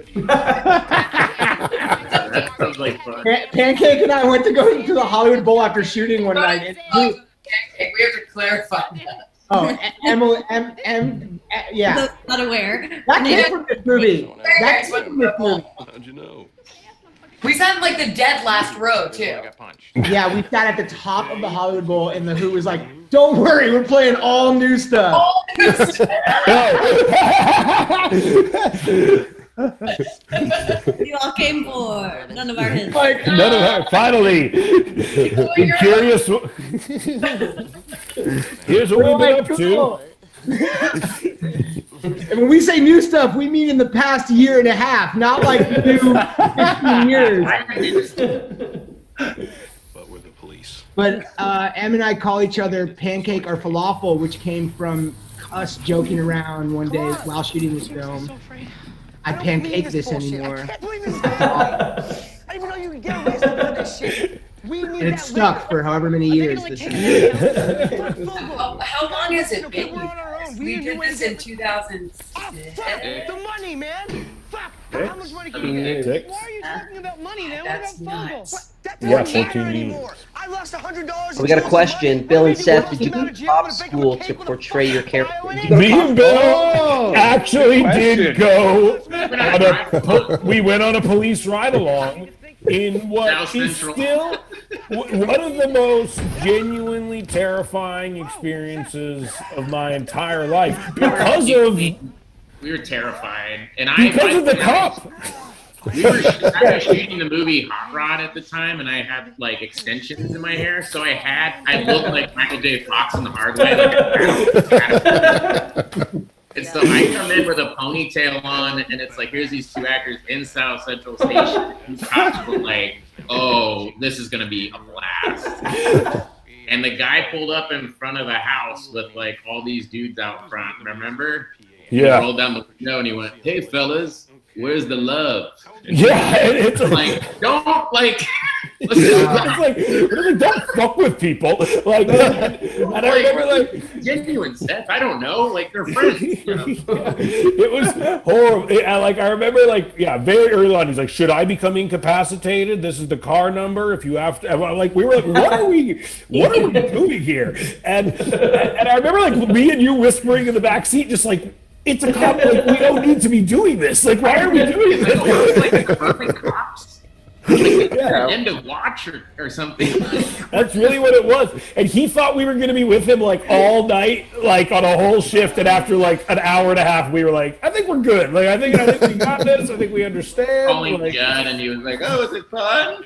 That sounds like fun. Pancake and I went to go to the Hollywood Bowl after shooting one night. And We have to clarify that. Emily, yeah. Those not aware. That came from this movie. That came from this movie. How'd you know? We sat in like the dead last row too. Yeah, we sat at the top of the Hollywood Bowl, and the Who was like, "Don't worry, we're playing all new stuff." All new stuff. You all came for none of our hits. Like, None of her. Finally, I'm curious. Here's what we've been up to. And when we say new stuff, we mean in the past year and a half, not like new 15 years. But we're the police. But Em and I call each other pancake or falafel, which came from us joking around one day while shooting this film. I pancake this anymore. I didn't even know you could get arrested for this shit. And it's stuck for however many years this How long has it been? We did this in 2006. The money, man. Fuck. How much money can you get? Why are you talking about money, man? That's What about nuts. Yeah, 14 years. I lost $100. We got a question. Bill and Seth, did you go to cop school to portray your character? Did you go to Me cop and Bill Oh, actually did go. question. We went on a police ride along in what South is Central. still one of the most genuinely terrifying experiences of my entire life because of We were terrified, and because of the cop. I was shooting the movie Hot Rod at the time, and I had like extensions in my hair, so I looked like Michael J. Fox in The Hard Way. And so I come in with a ponytail on, and it's like, here's these two actors in South Central Station. And the cops were like, oh, this is going to be a blast. And the guy pulled up in front of a house with like all these dudes out front, remember? Yeah. He rolled down the window and he went, hey, fellas, where's the love? Yeah, it's Like, don't, like... it's like, don't fuck with people. Like, and I remember, like, genuine Seth. I don't know. Like, they're friends. You know? It was horrible. I remember, like, yeah, very early on, he's like, should I become incapacitated? This is the car number. If you have to, like, we were like, what are we doing here? And I remember, like, me and you whispering in the back seat, just like, it's a cop. Like, we don't need to be doing this. Like, why are we doing this? Like, perfect cops. Yeah. End of watch or something. That's really what it was. And he thought we were going to be with him like all night, like on a whole shift. And after like an hour and a half, we were like, I think we're good. Like, I think we got this. I think we understand. Calling like, Judd, and he was like, oh, is it fun?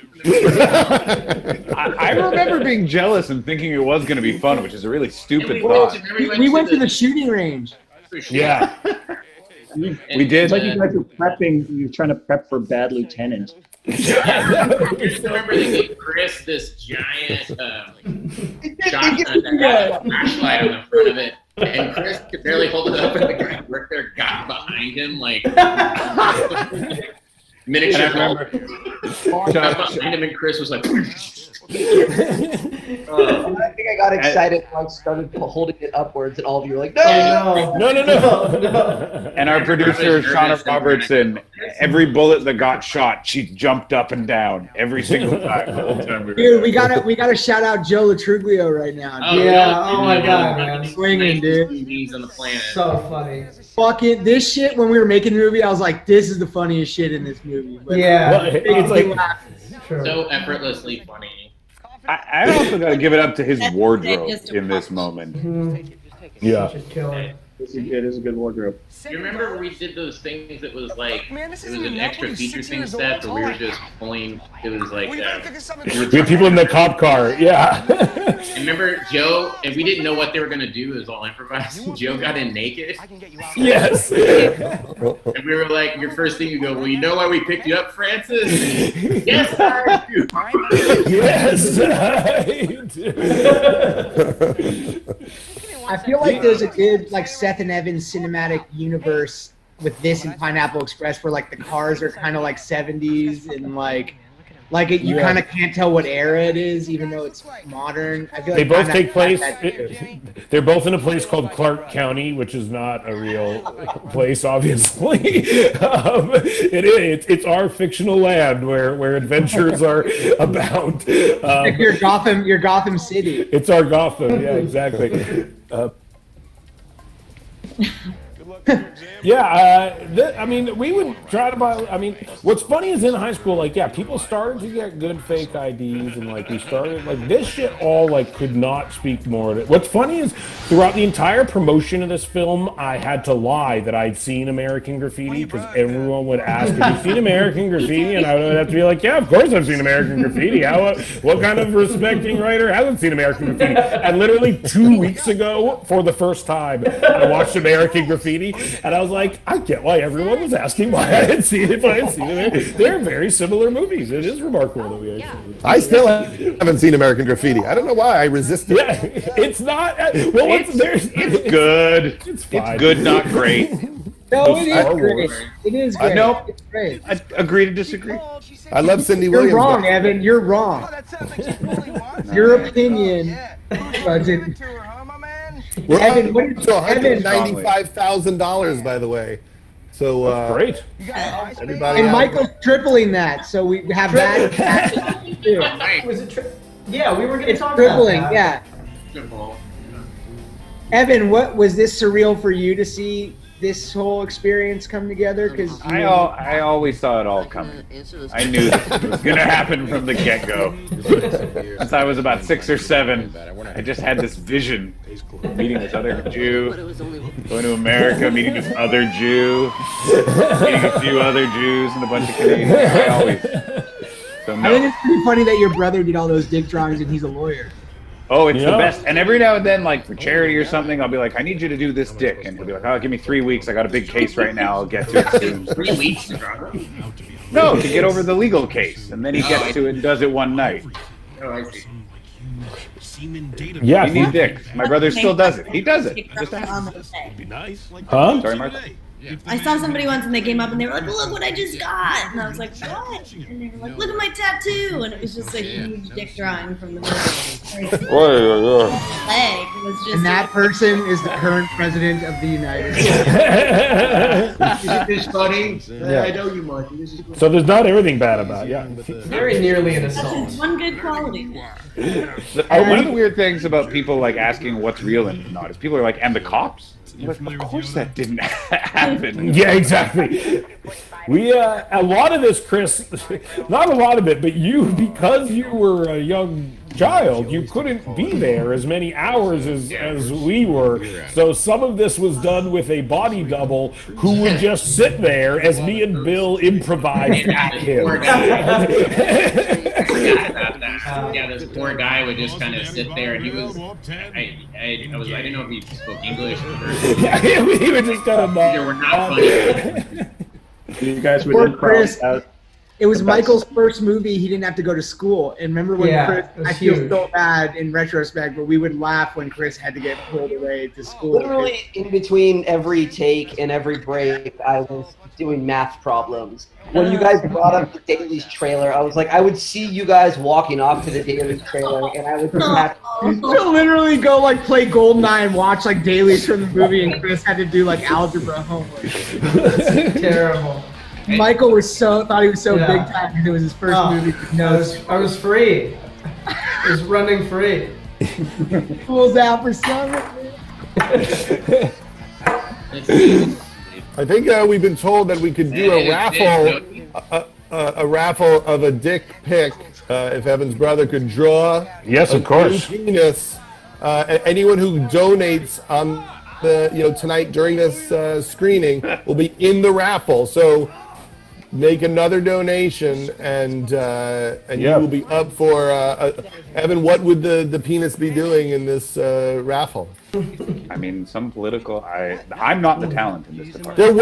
I remember being jealous and thinking it was going to be fun, which is a really stupid we thought. We went to the shooting range. Yeah. We did. It's like you guys were prepping. You're trying to prep for Bad Lieutenant. I remember they gave Chris this giant flashlight on the front of it, and Chris could barely hold it up, and the guy worked there got behind him like miniature. And I remember got behind him, and Chris was like. I think I got excited when I started holding it upwards, and all of you were like, no! No. And our producer, Shauna Robertson, every bullet that got shot, she jumped up and down every single time. The whole time Dude, we gotta shout out Joe Latruglio right now. Oh, Yeah, oh my God, man. Swinging, dude. He's on the planet. So funny. Fucking this shit, when we were making the movie, I was like, this is the funniest shit in this movie. But Yeah. Well, it's like, Sure. So effortlessly funny. I also got to give it up to his wardrobe in this moment. yeah. Just killer. It is a good wardrobe. You remember where we did those things that was like, Man, this it was isn't an enough extra when you're feature 6 thing years set old. where we were just pulling, it was like, We better figure something We had people in the cop car. Yeah. and remember Joe, and we didn't know what they were going to do, it was all improvised. Joe got in naked, I can get you out. Yes. and we were like, your first thing you go, well, you know why we picked you up, Francis? Yes, I do. Yes. I feel like there's a good like Seth and Evans cinematic universe with this and Pineapple Express, where like the cars are kind of like 70s and like you Yeah. kind of can't tell what era it is, even though it's modern. I feel like They both Pineapple take place. has that- They're both in a place called Clark County, which is not a real place, obviously. It is. It's our fictional land where adventures are abound. like your Gotham City. It's our Gotham. Yeah, exactly. Good luck with your exam. Yeah, I mean, we would try to buy. I mean, what's funny is in high school, like, yeah, people started to get good fake IDs, and like we started, like this shit all like could not speak more. What's funny is throughout the entire promotion of this film, I had to lie that I'd seen American Graffiti because everyone would ask, "Have you seen American Graffiti?" And I would have to be like, "Yeah, of course I've seen American Graffiti. What kind of respecting writer hasn't seen American Graffiti?" And literally 2 weeks ago, for the first time, I watched American Graffiti, and I was like, I get why everyone was asking why I had seen it, but I had seen it. They're very similar movies. It is remarkable that we had seen it. I still haven't seen American Graffiti. I don't know why I resist it. Yeah, it's not. Well, It's good. It's fine. It's good, not great. No, it is Star great. Wars. It is great. Nope. It's great. I agree to disagree. I love Cindy You're Williams. wrong, though. Evan. You're wrong. Your opinion doesn't. We're Evan, up what did- to Evan- $195,000, by the way. So Great. everybody. And Michael's tripling that, so we have that. too. Was it? Yeah, we were going to It's talk tripling, about that. yeah. Evan, what was this surreal for you to see this whole experience come together? Because I always saw it all coming. I knew this was going to happen from the get-go. Since I was about 6 or 7, I just had this vision. Meeting this other Jew, going to America, meeting this other Jew, meeting a few other Jews and a bunch of Canadians. I always. So I think it's pretty funny that your brother did all those dick drawings and he's a lawyer. Oh, it's the best. And every now and then, like for charity or something, I'll be like, I need you to do this dick. And he'll be like, oh, give me 3 weeks. I got a big case right now. I'll get to it soon. 3 weeks. No, to get over the legal case. And then he gets to it and does it one night. Oh, I see. Yeah, He needs dicks. My brother still does it. He does it. Just ask. Huh? Sorry, Martha. I saw somebody once and they came up and they were like, look what I just got. And I was like, what? And they were like, look at my tattoo. And it was just a huge dick drawing from the movie. Like, leg was just And that person is the current president of the United States. Isn't this funny? Yeah. I know you, Marty. This is funny. So there's not everything bad about it. Yeah. Very nearly an That's assault. his one good quality. One of the weird things about people like asking what's real and not is people are like, and the cops? Like, of course that didn't happen. Yeah, exactly. We a lot of this, Chris, not a lot of it, but you, because you were a young child, you couldn't be there as many hours as we were. So some of this was done with a body double who would just sit there as me and Bill improvised at him. Yeah, this poor guy would just kind of sit there, and he was. I didn't know if he spoke English or. Yeah, he would just kind of. They were not funny. You guys would Poor improv Chris. out. It was Michael's first movie. He didn't have to go to school. And remember when Yeah, Chris, it was I feel huge. so bad in retrospect, but we would laugh when Chris had to get pulled away to school. Literally, in between every take and every break, I was doing math problems. When you guys brought up the Dailies trailer, I was like, I would see you guys walking off to the Dailies trailer, and I would just have We'll literally go like play Goldeneye and watch like dailies from the movie, and Chris had to do like algebra homework. Terrible. Michael thought he was so Yeah. big time, and it was his first Oh, movie. I was free. I was running free. Pulls out for summer. I think we've been told that we could do a raffle of a dick pic if Evan's brother could draw. Yes, of course. Penis. Anyone who donates on the tonight during this screening will be in the raffle. So make another donation, and you will be up for Evan. What would the penis be doing in this raffle? I mean, some political. I'm not the talent in this department. There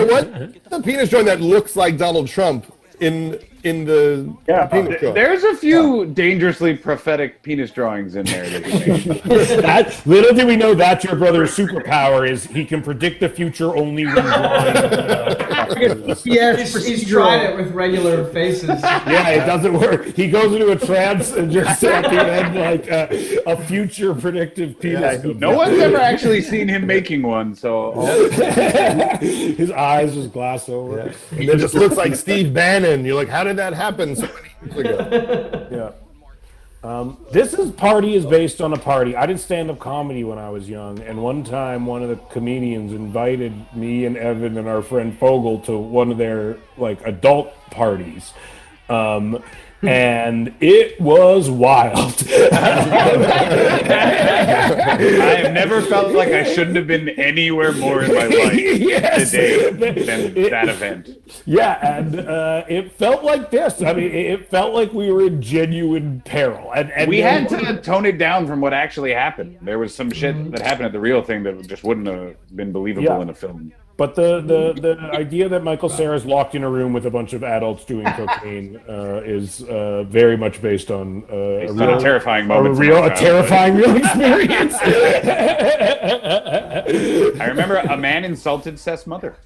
was a penis drawing that looks like Donald Trump in the penis drawing. There's a few dangerously prophetic penis drawings in there that you make. Little do we know that's your brother's superpower is he can predict the future only when blind. He's tried it with regular faces. Yeah, it doesn't work. He goes into a trance and just at the end like a future predictive penis. No one's ever actually seen him making one, so his eyes just glass over. Yeah. And it just looks like Steve Bannon. You're like, how did that happen so many years ago? Yeah. This party is based on a party. I did stand-up comedy when I was young, and one time one of the comedians invited me and Evan and our friend Fogel to one of their like adult parties. And it was wild. I have never felt like I shouldn't have been anywhere more in my life today than that event. Yeah, and it felt like this. I mean, it felt like we were in genuine peril. And we had to tone it down from what actually happened. There was some shit that happened at the real thing that just wouldn't have been believable in a film. But the idea that Michael Cera's locked in a room with a bunch of adults doing cocaine is very much based on a terrifying terrifying real experience. I remember a man insulted Seth's mother.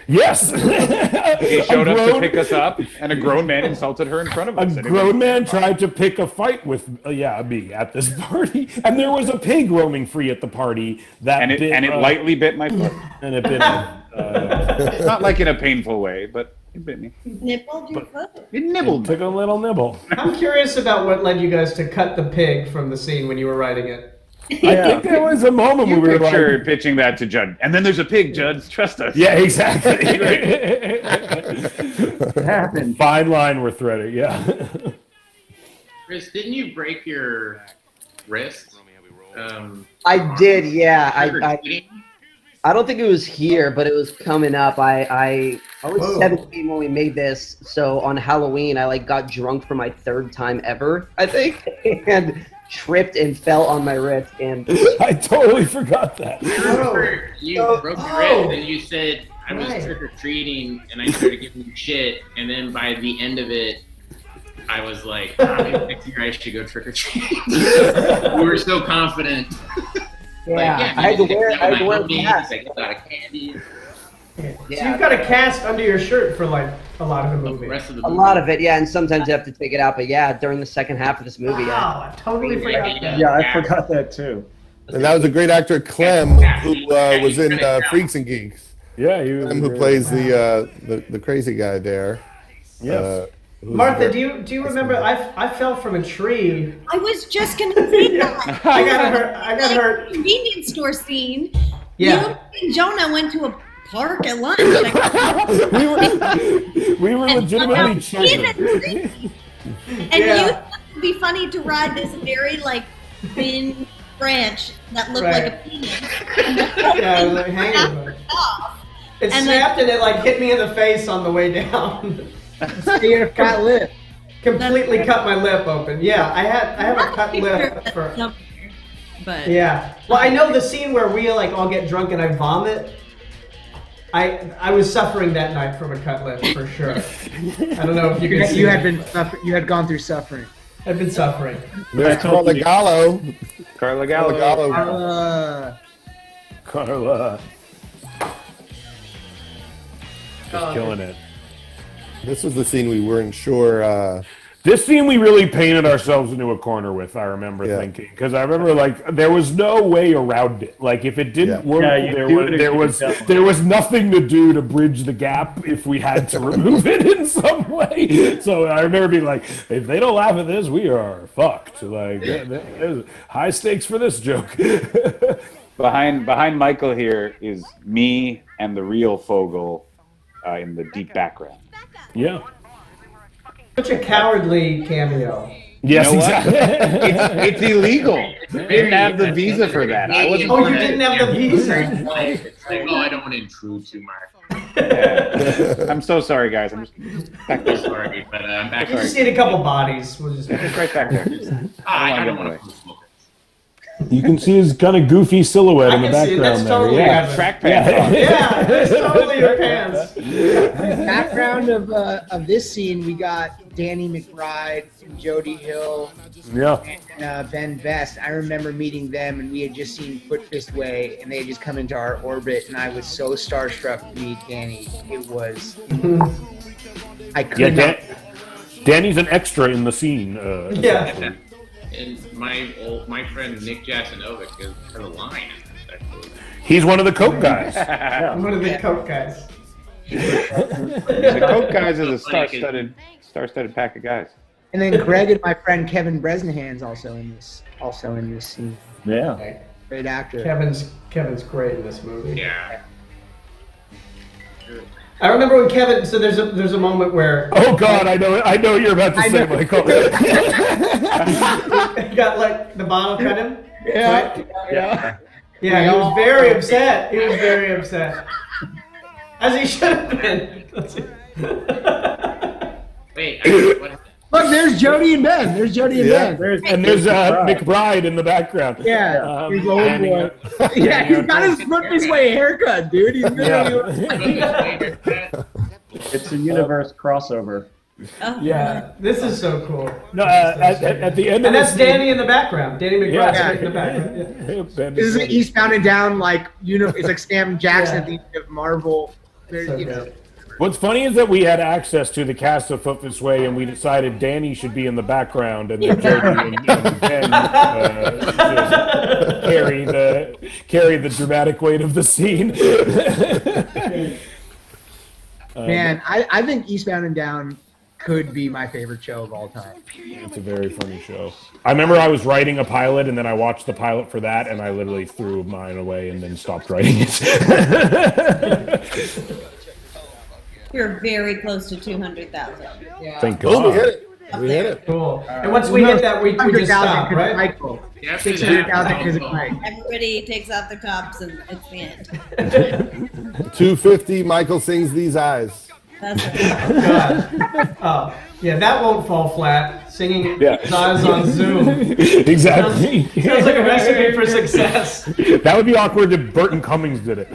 Yes. He showed up to pick us up, and a grown man insulted her in front of us. A grown man tried to pick a fight with me at this party, and there was a pig roaming free at the party that it lightly bit my foot. And it bit not like in a painful way, but it bit me. Nibbled your foot. It nibbled. Took a little nibble. I'm curious about what led you guys to cut the pig from the scene when you were writing it. I think there was a moment where we were like, pitching that to Judd, and then there's a pig, Judd. Trust us. Yeah, exactly. It happened. Fine line we're threading. Yeah. Chris, didn't you break your wrist? I did, yeah. I don't think it was here, but it was coming up. I was 17 when we made this, so on Halloween I got drunk for my third time ever, I think, and tripped and fell on my wrist, and I totally forgot that. You broke your wrist and you said I was trick-or-treating and I started giving you shit, and then by the end of it I was like, next year I should go trick-or-treating. We were so confident. Yeah, I had to wear a mask. I got a candy. So you've got a cast under your shirt for a lot of the movie. A lot of it, yeah, and sometimes you have to take it out. But yeah, during the second half of this movie, wow, I totally forgot that. Yeah, I forgot that too. And that was a great actor, Clem, who was in Freaks and Geeks. Yeah, he was Clem, who plays the crazy guy there. Yes. Martha, do you remember? I fell from a tree. I was just gonna say that. I got hurt. Convenience store scene. Yeah. You and Jonah went to a park at lunch. we were legitimately cheating. And you thought it would be funny to ride this very thin branch that looked like a penis. Yeah, it was hanging. It snapped and it hit me in the face on the way down. You cut lip. Completely cut my lip open. Yeah, I have a cut lip for. But yeah, well, I know the scene where we all get drunk and I vomit. I was suffering that night from a cut lip for sure. I don't know if you can see. You had gone through suffering. I've been suffering. There's Carla Gallo. Carla Gallo. Carla. Just killing it. This was the scene we weren't sure. This scene we really painted ourselves into a corner with, I remember thinking. Because I remember, there was no way around it. If it didn't work, there was nothing to do to bridge the gap if we had to remove it in some way. So I remember being like, if they don't laugh at this, we are fucked. There's high stakes for this joke. Behind Michael here is me and the real Fogel in the deep background. Yeah. Such a cowardly cameo. Yes, exactly. It's illegal. I didn't have the visa for that. You didn't have the visa. It's I don't want to intrude too much. Yeah. I'm so sorry, guys. I'm just back there. Sorry, but I'm back. You just need a couple bodies. We'll just right back there. I don't want to smoke. You can see his kind of goofy silhouette in the background that's there. Totally track pants. Yeah, that's totally your pants. Background of this scene, we got Danny McBride and Jody Hill and Ben Best. I remember meeting them, and we had just seen Foot Fist Way, and they had just come into our orbit, and I was so starstruck to meet Danny. It was... I could not... Danny's an extra in the scene. Yeah. And my friend Nick Jasinovic is for the line. He's one of the Coke guys. One of the Coke guys. The Coke guys is a star-studded pack of guys. And then Greg and my friend Kevin Bresnahan's also in this scene. Yeah. Great actor. Kevin's great in this movie. Yeah. I remember when Kevin. So there's a moment where. Oh God, I know what you're about to say, Michael. He got like the bottle cut him. Yeah. Right? Yeah. Yeah, he was very upset. He was very upset. As he should have been. Wait, what? Look, there's Jody and Ben. There's Jody and Ben. There's McBride in the background. Yeah, he's old handing boy. Yeah, he's got his his way haircut, dude. He's It's a universe crossover. Yeah, this is so cool. No, at the end And of that's this Danny in the background. Danny McBride's Yeah. right in the background. Yeah. This is an Eastbound and Down, like, it's like Sam Jackson at the end of Marvel. So You know. good. What's funny is that we had access to the cast of Foot This Way, and we decided Danny should be in the background, and then Jody and Ben just carry the dramatic weight of the scene. Man, I think Eastbound and Down could be my favorite show of all time. It's a very funny show. I remember I was writing a pilot, and then I watched the pilot for that, and I literally threw mine away and then stopped writing it. We're very close to 200,000. Yeah. Thank Oh, God. we hit it. We hit it. Cool. And once we hit that, we just stop, right? Michael. Yeah, 600,000 because of Mike. Everybody takes off their tops and it's the end. 250. Michael sings These Eyes. That's right. Oh, yeah, that won't fall flat. Singing Yeah. Eyes on Zoom. Exactly. Sounds like a recipe for success. That would be awkward if Burton Cummings did it.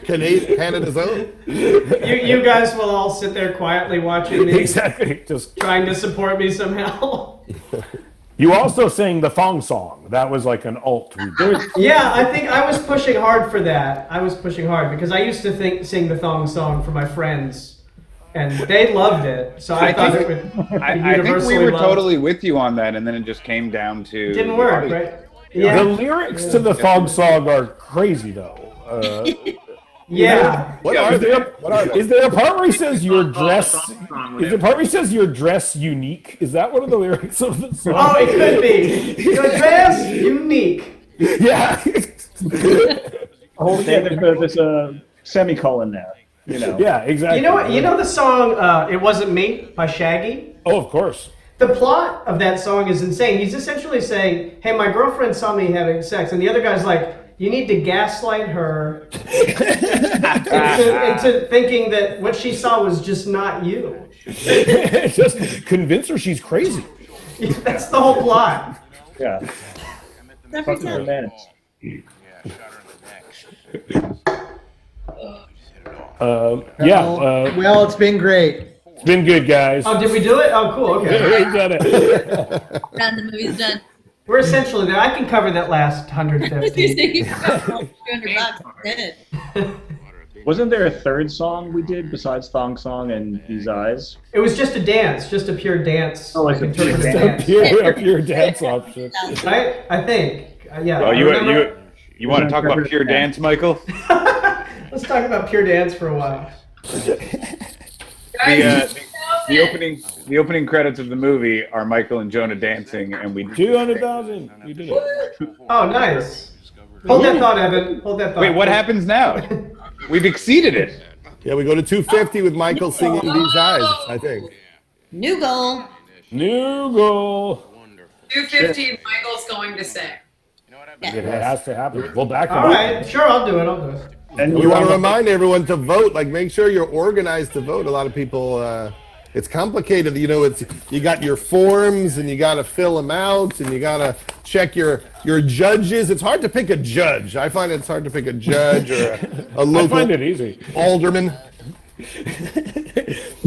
Canada's own. You guys will all sit there quietly watching me, Exactly. Just trying to support me somehow. you also sang the thong song. That was like an alt. Yeah, I think I was pushing hard for that. I was pushing hard because I used to sing the thong song for my friends, and they loved it. So I thought it would be I think we universally were loved. totally with you on that, and then it just came down to Didn't the work, audience. right? Yeah. The lyrics to the thong song are crazy, though. Yeah. What are they? Is there a part where he says your dress? Is there a part where he says your dress unique? Is that one of the lyrics of the song? Oh, it could be. Your dress unique. Yeah. Oh, yeah, there's a semicolon there. You know. Yeah, exactly. You know what? You know the song "It Wasn't Me" by Shaggy. Oh, of course. The plot of that song is insane. He's essentially saying, "Hey, my girlfriend saw me having sex," and the other guy's like, "You need to gaslight her into thinking that what she saw was just not you." Just convince her she's crazy. That's the whole plot. Yeah. Fucking romantic. Well, it's been great. It's been good, guys. Oh, did we do it? Oh, cool. Okay. We done it. Done. The movie's done. We're essentially there. I can cover that last 150. $200. Did it. Wasn't there a third song we did besides Thong Song and These Eyes? It was just a dance, just a pure dance. Oh, it's a pure interpretive A pure dance option. Right? I think. Yeah. Well, I remember- you want to talk about pure dance, Michael? Let's talk about pure dance for a while. The opening credits of the movie are Michael and Jonah dancing, and we 200,000. We did it. Oh, nice. Hold that thought, Evan. Hold that thought. Wait, what happens now? We've exceeded it. Yeah, we go to 250 with Michael singing These Eyes, I think. New goal. New goal. 250, Michael's going to sing. It has to happen. We'll back him All up. right. Sure, I'll do it. I'll do it. And We want to remind everyone to vote. Like, make sure you're organized to vote. A lot of people, it's complicated. You know, you got your forms and you got to fill them out and you got to check your judges. It's hard to pick a judge. I find it's hard to pick a judge or a local I find it easy. alderman.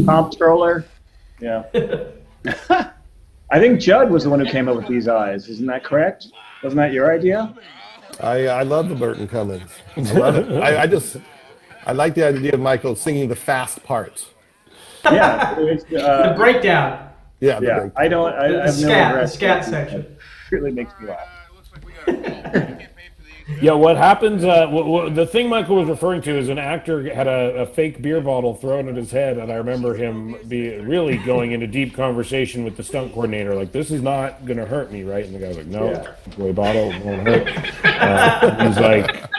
Comptroller. Yeah. I think Judd was the one who came up with These Eyes. Isn't that correct? Wasn't that your idea? I love the Burton Cummings. I love it. I like the idea of Michael singing the fast parts. Yeah. It's, The breakdown. Yeah, the yeah. break. I don't. I The have no scat. The regrets. scat section. It really makes me laugh. Yeah, what happens? The thing Michael was referring to is an actor had a fake beer bottle thrown at his head, and I remember him really going into deep conversation with the stunt coordinator, like, "This is not going to hurt me, right?" And the guy's like, "No, boy bottle won't hurt."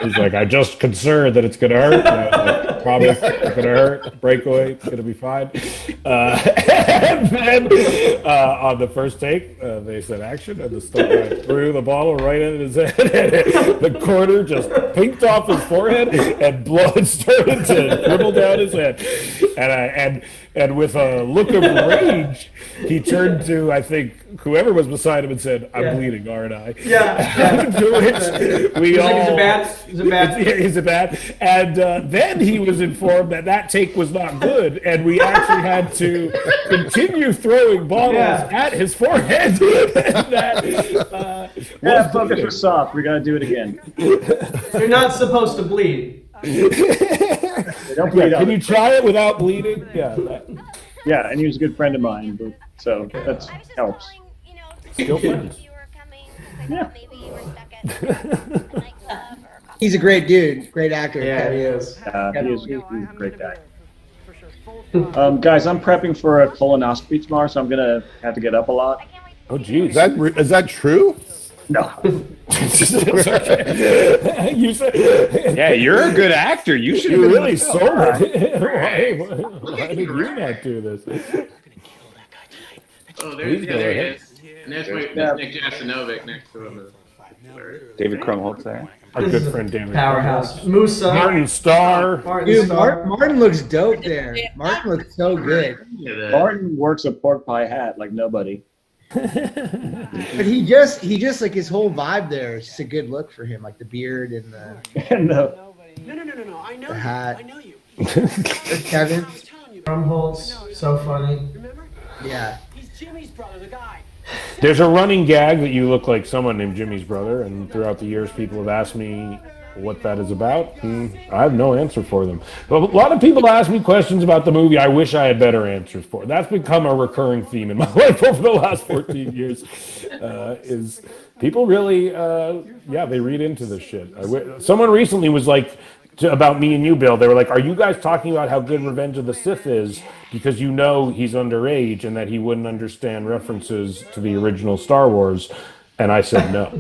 He's like, "I just concerned that it's going to hurt. Like, promise, it's going to hurt. Breakaway, it's going to be fine." And then on the first take, they said action, and the stunt guy threw the bottle right at his head, and the corner just pinked off his forehead, and blood started to dribble down his head. And with a look of rage, he turned to, I think, whoever was beside him and said, "I'm bleeding, aren't I?" Yeah. To which we all... Is it bad? Is it bad? And then he was informed that take was not good, and we actually had to continue throwing bottles at his forehead. Focus was soft. We got to do it again. You're not supposed to bleed. Don't bleed Can you try it without bleeding? Yeah. Yeah, and he was a good friend of mine, so that helps. Still friends. Yeah. He's a great dude, great actor. Yeah, he is. He's a great guy. Guys, I'm prepping for a colonoscopy tomorrow, so I'm gonna have to get up a lot. Oh, geez. Is that true? No. You said, yeah, you're a good actor. You should You really sold it. Why did you not do this? Oh, there he is. And there's Nick Jasinovic next to him. David Krumholtz there. Our good friend David. Powerhouse. Musa. Martin Starr. Dude, Martin looks dope there. Martin looks so good. Martin works a pork pie hat like nobody. But he just like his whole vibe there is just a good look for him, like the beard and the No. No. I know the hat. I know you. Kevin. Krumholtz, so funny. Yeah. He's Jimmy's brother, the guy. There's a running gag that you look like someone named Jimmy's brother, and throughout the years, people have asked me what that is about. I have no answer for them. But a lot of people ask me questions about the movie I wish I had better answers for. That's become a recurring theme in my life over the last 14 years. Is people really, they read into this shit. Someone recently was like, about me and you, Bill, they were like, "Are you guys talking about how good Revenge of the Sith is because you know he's underage and that he wouldn't understand references to the original Star Wars?" And I said, no.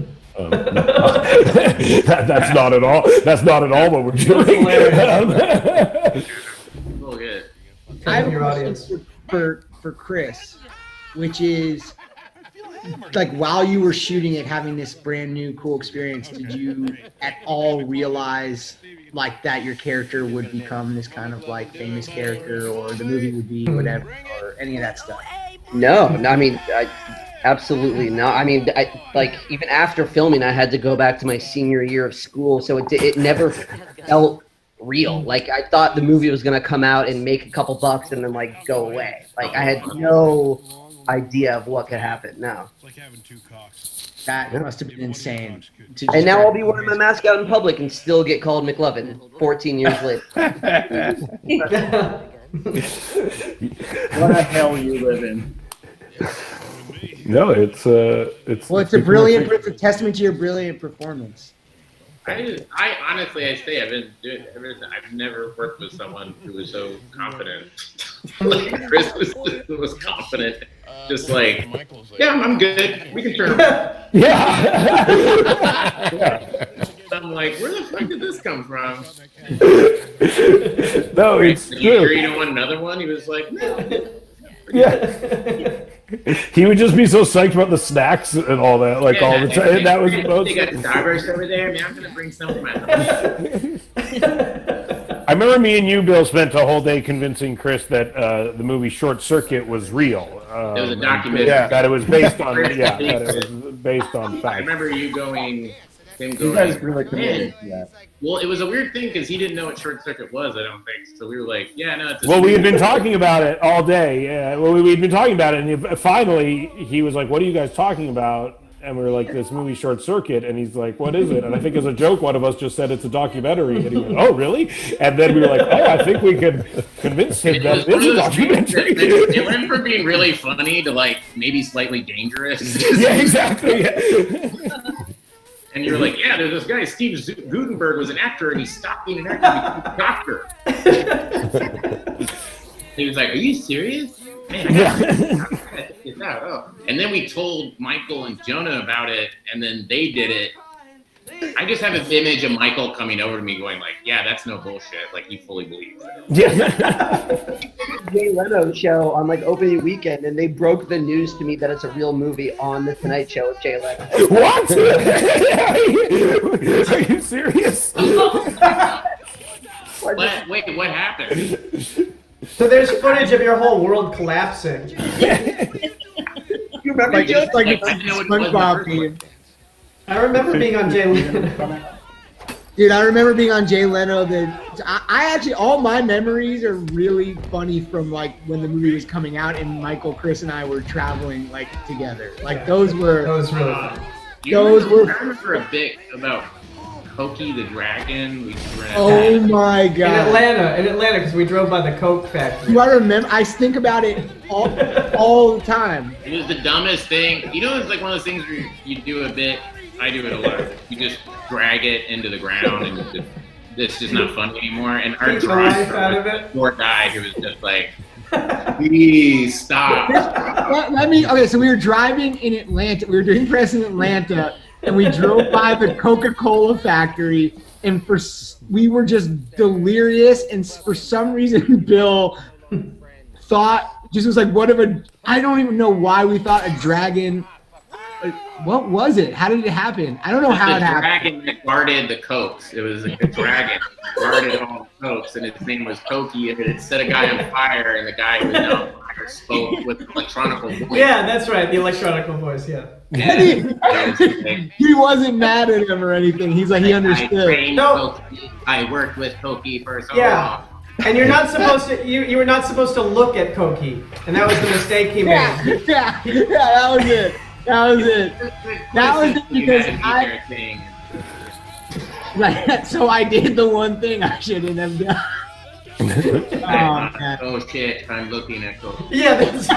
That's not at all. That's not at all what we're doing. I have a question for Chris, which is, like, while you were shooting it, having this brand new cool experience, did you at all realize like that your character would become this kind of like famous character, or the movie would be whatever, or any of that stuff? No, I mean, absolutely not. I mean, like, even after filming, I had to go back to my senior year of school, so it never felt real. Like, I thought the movie was going to come out and make a couple bucks and then, like, go away. Like, I had no idea of what could happen now. That must have been insane. And now I'll be wearing my mask out in public and still get called McLovin 14 years later. What a hell you live in. No, it's well, it's a testament to your brilliant performance. I honestly, I say I've never worked with someone who was so confident. Like, Chris was confident, just like, yeah, I'm good. We can turn around. Yeah. I'm like, where the fuck did this come from? No, it's Are you sure you don't want another one? He was like, no. Yeah. He would just be so psyched about the snacks and all that, like all the time. That was the most. They got Starburst over there. Man, I'm gonna bring some of my house. I remember me and you, Bill, spent a whole day convincing Chris that the movie Short Circuit was real. It was a documentary. Yeah, that it was based on. Yeah, that it was based on fact. I remember you going. You guys really committed to that. Well, it was a weird thing because he didn't know what Short Circuit was, I don't think. So we were like, yeah, no, it's Well, we had been talking about it all day. Yeah, well, we'd been talking about it, and finally he was like, "What are you guys talking about?" And we were like, "This movie Short Circuit," and he's like, "What is it?" And I think as a joke, one of us just said it's a documentary, and he went, "Oh, really?" And then we were like, "Oh, I think we could convince him that it's a documentary." It went from being really funny to like maybe slightly dangerous. Yeah, exactly. Yeah. And you're like, yeah, there's this guy, Steve Gutenberg was an actor, and he stopped being an actor and became a doctor. He was like, are you serious? Man, I gotta check this out. Oh. And then we told Michael and Jonah about it, and then they did it. I just have an image of Michael coming over to me going like, yeah, that's no bullshit. Like, he fully believes it. Yeah. Jay Leno show on like opening weekend, and they broke the news to me that it's a real movie on the Tonight Show with Jay Leno. What? Are you serious? Wait, what happened? So there's footage of your whole world collapsing. You remember Like, just like, I didn't know what it was in the first place. I remember being on Jay Leno. Dude, I remember being on Jay Leno. I actually, all my memories are really funny from like when the movie was coming out and Michael, Chris, and I were traveling like together. Like those were. That was really fun. I remember a bit about Cokie the Dragon. Oh my god! In Atlanta, because we drove by the Coke factory. Do I remember? I think about it all the time. It was the dumbest thing. You know, it's like one of those things where you do a bit. I do it a lot. You just drag it into the ground, and it's just not fun anymore. And our driver, poor guy, who was just like, please stop. Okay, so we were driving in Atlanta. We were doing press in Atlanta, and we drove by the Coca-Cola factory, and we were just delirious. And for some reason, Bill was like, I don't even know why we thought a dragon. What was it? How did it happen? I don't know how it happened. The dragon that guarded the Cokes. It was like a dragon guarded all the Cokes, and his name was Cokie, and it set a guy on fire, and the guy who was now on fire spoke with an electronic voice. Yeah, that's right. The electronic voice, yeah. He wasn't mad at him or anything. He's like, he understood. No. I worked with Cokie for so long. And you're not supposed to. You were not supposed to look at Cokie, and that was the mistake he made. Yeah, that was it. That was it. That was it because Right, so I did the one thing I shouldn't have done. Oh shit! I'm looking at Cokie. Yeah, that's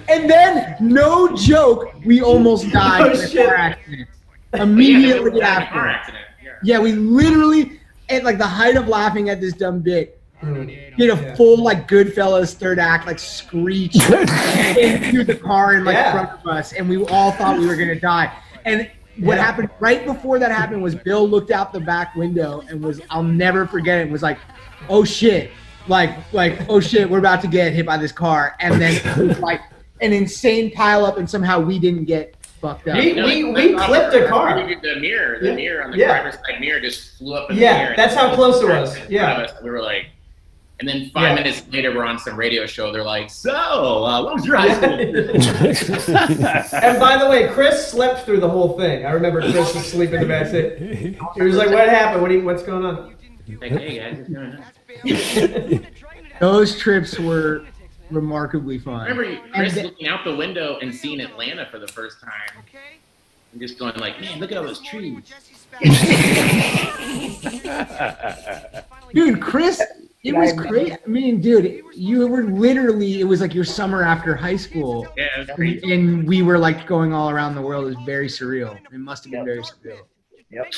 And then, no joke, we almost died in a car accident. Immediately after. Yeah, we literally, at like the height of laughing at this dumb bit, did a full like Goodfellas third act like screech into the car in like front of us, and we all thought we were gonna die. And what happened right before that happened was Bill looked out the back window and I'll never forget it, and was like, oh shit, like oh shit, we're about to get hit by this car. And then it was like an insane pile up, and somehow we didn't get fucked up. We clipped a car. The mirror on the driver's side mirror just flew up in the air. Yeah, that's how close it was. Yeah. We were like, and then 5 minutes later, we're on some radio show. They're like, so, what was your high school? And by the way, Chris slept through the whole thing. I remember Chris was asleep in the back seat. He was like, what happened? What's going on? Like, hey, guys, what's going on? Those trips were remarkably fun. I remember Chris looking out the window and seeing Atlanta for the first time. And just going like, man, look at all those trees. Dude, Chris, it was great. I mean, dude, you were literally, it was like your summer after high school. Yeah, it was crazy. And we were like going all around the world. It was very surreal. It must have been very surreal. Yep.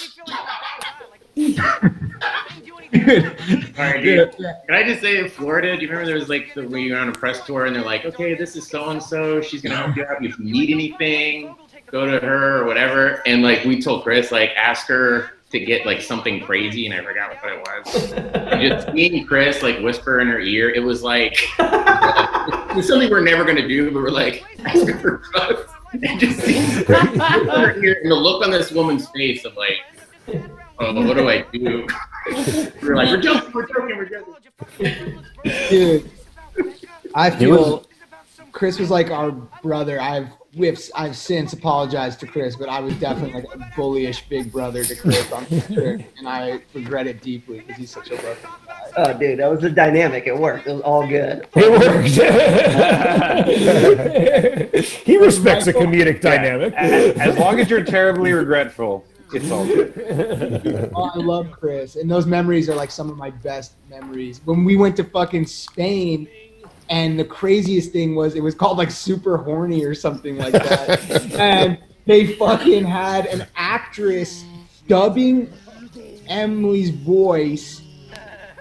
All right, dude. Can I just say in Florida, do you remember there was like when you were on a press tour and they're like, okay, this is so-and-so. She's going to help you out. If you need anything, go to her or whatever. And like we told Chris, like ask her to get like something crazy, and I forgot what it was. And just seeing Chris like whisper in her ear, it was like it's something we're never gonna do, but we're like ask her for drugs and just see her ear, and the look on this woman's face of like, oh, what do I do? We're like, we're joking. Dude, I feel Chris was like our brother. I've since apologized to Chris, but I was definitely like a bullyish big brother to Chris on this trip, and I regret it deeply because he's such a lovely guy. Oh, dude, that was the dynamic. It worked. It was all good. It worked. He respects a comedic dynamic. As long as you're terribly regretful, it's all good. Oh, I love Chris, and those memories are like some of my best memories. When we went to fucking Spain. And the craziest thing was it was called like Super Horny or something like that. they fucking had an actress dubbing Emily's voice,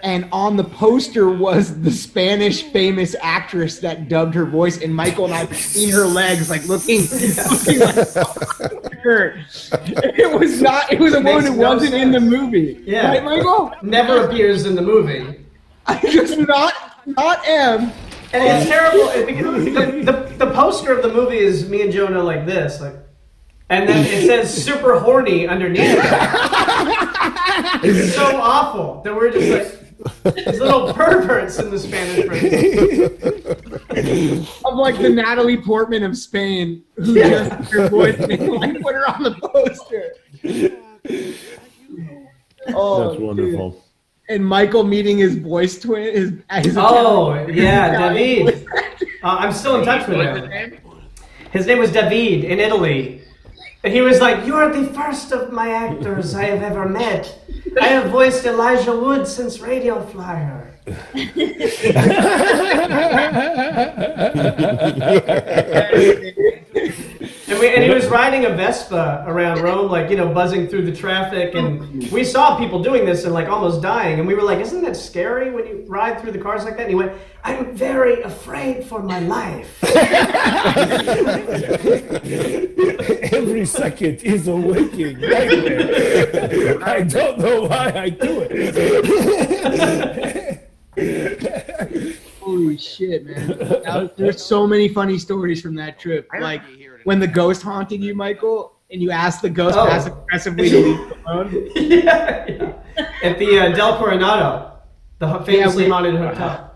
and on the poster was the Spanish famous actress that dubbed her voice, and Michael and I have seen her legs like looking like her. It was a woman who wasn't in the movie. Yeah. Right, Michael? Never appears in the movie. Just not M. And it's terrible. The poster of the movie is me and Jonah like this, like, and then it says super horny underneath. It's so awful that we're just like these little perverts in the Spanish version. I'm like the Natalie Portman of Spain, who just her voice and like put her on the poster. Oh, That's wonderful. Dude. And Michael meeting his voice twin, his yeah, David. I'm still in touch with him. His name was David in Italy. And he was like, "You are the first of my actors I have ever met. I have voiced Elijah Wood since Radio Flyer." And he was riding a Vespa around Rome, like, you know, buzzing through the traffic. And we saw people doing this and like almost dying. And we were like, "Isn't that scary when you ride through the cars like that?" And he went, "I'm very afraid for my life." Every second is a waking nightmare. I don't know why I do it. Holy shit, man. There's so many funny stories from that trip. Like when the ghost haunted you, Michael, and you asked the ghost passive aggressively to leave you alone. Yeah. At the Del Coronado, the famously haunted hotel.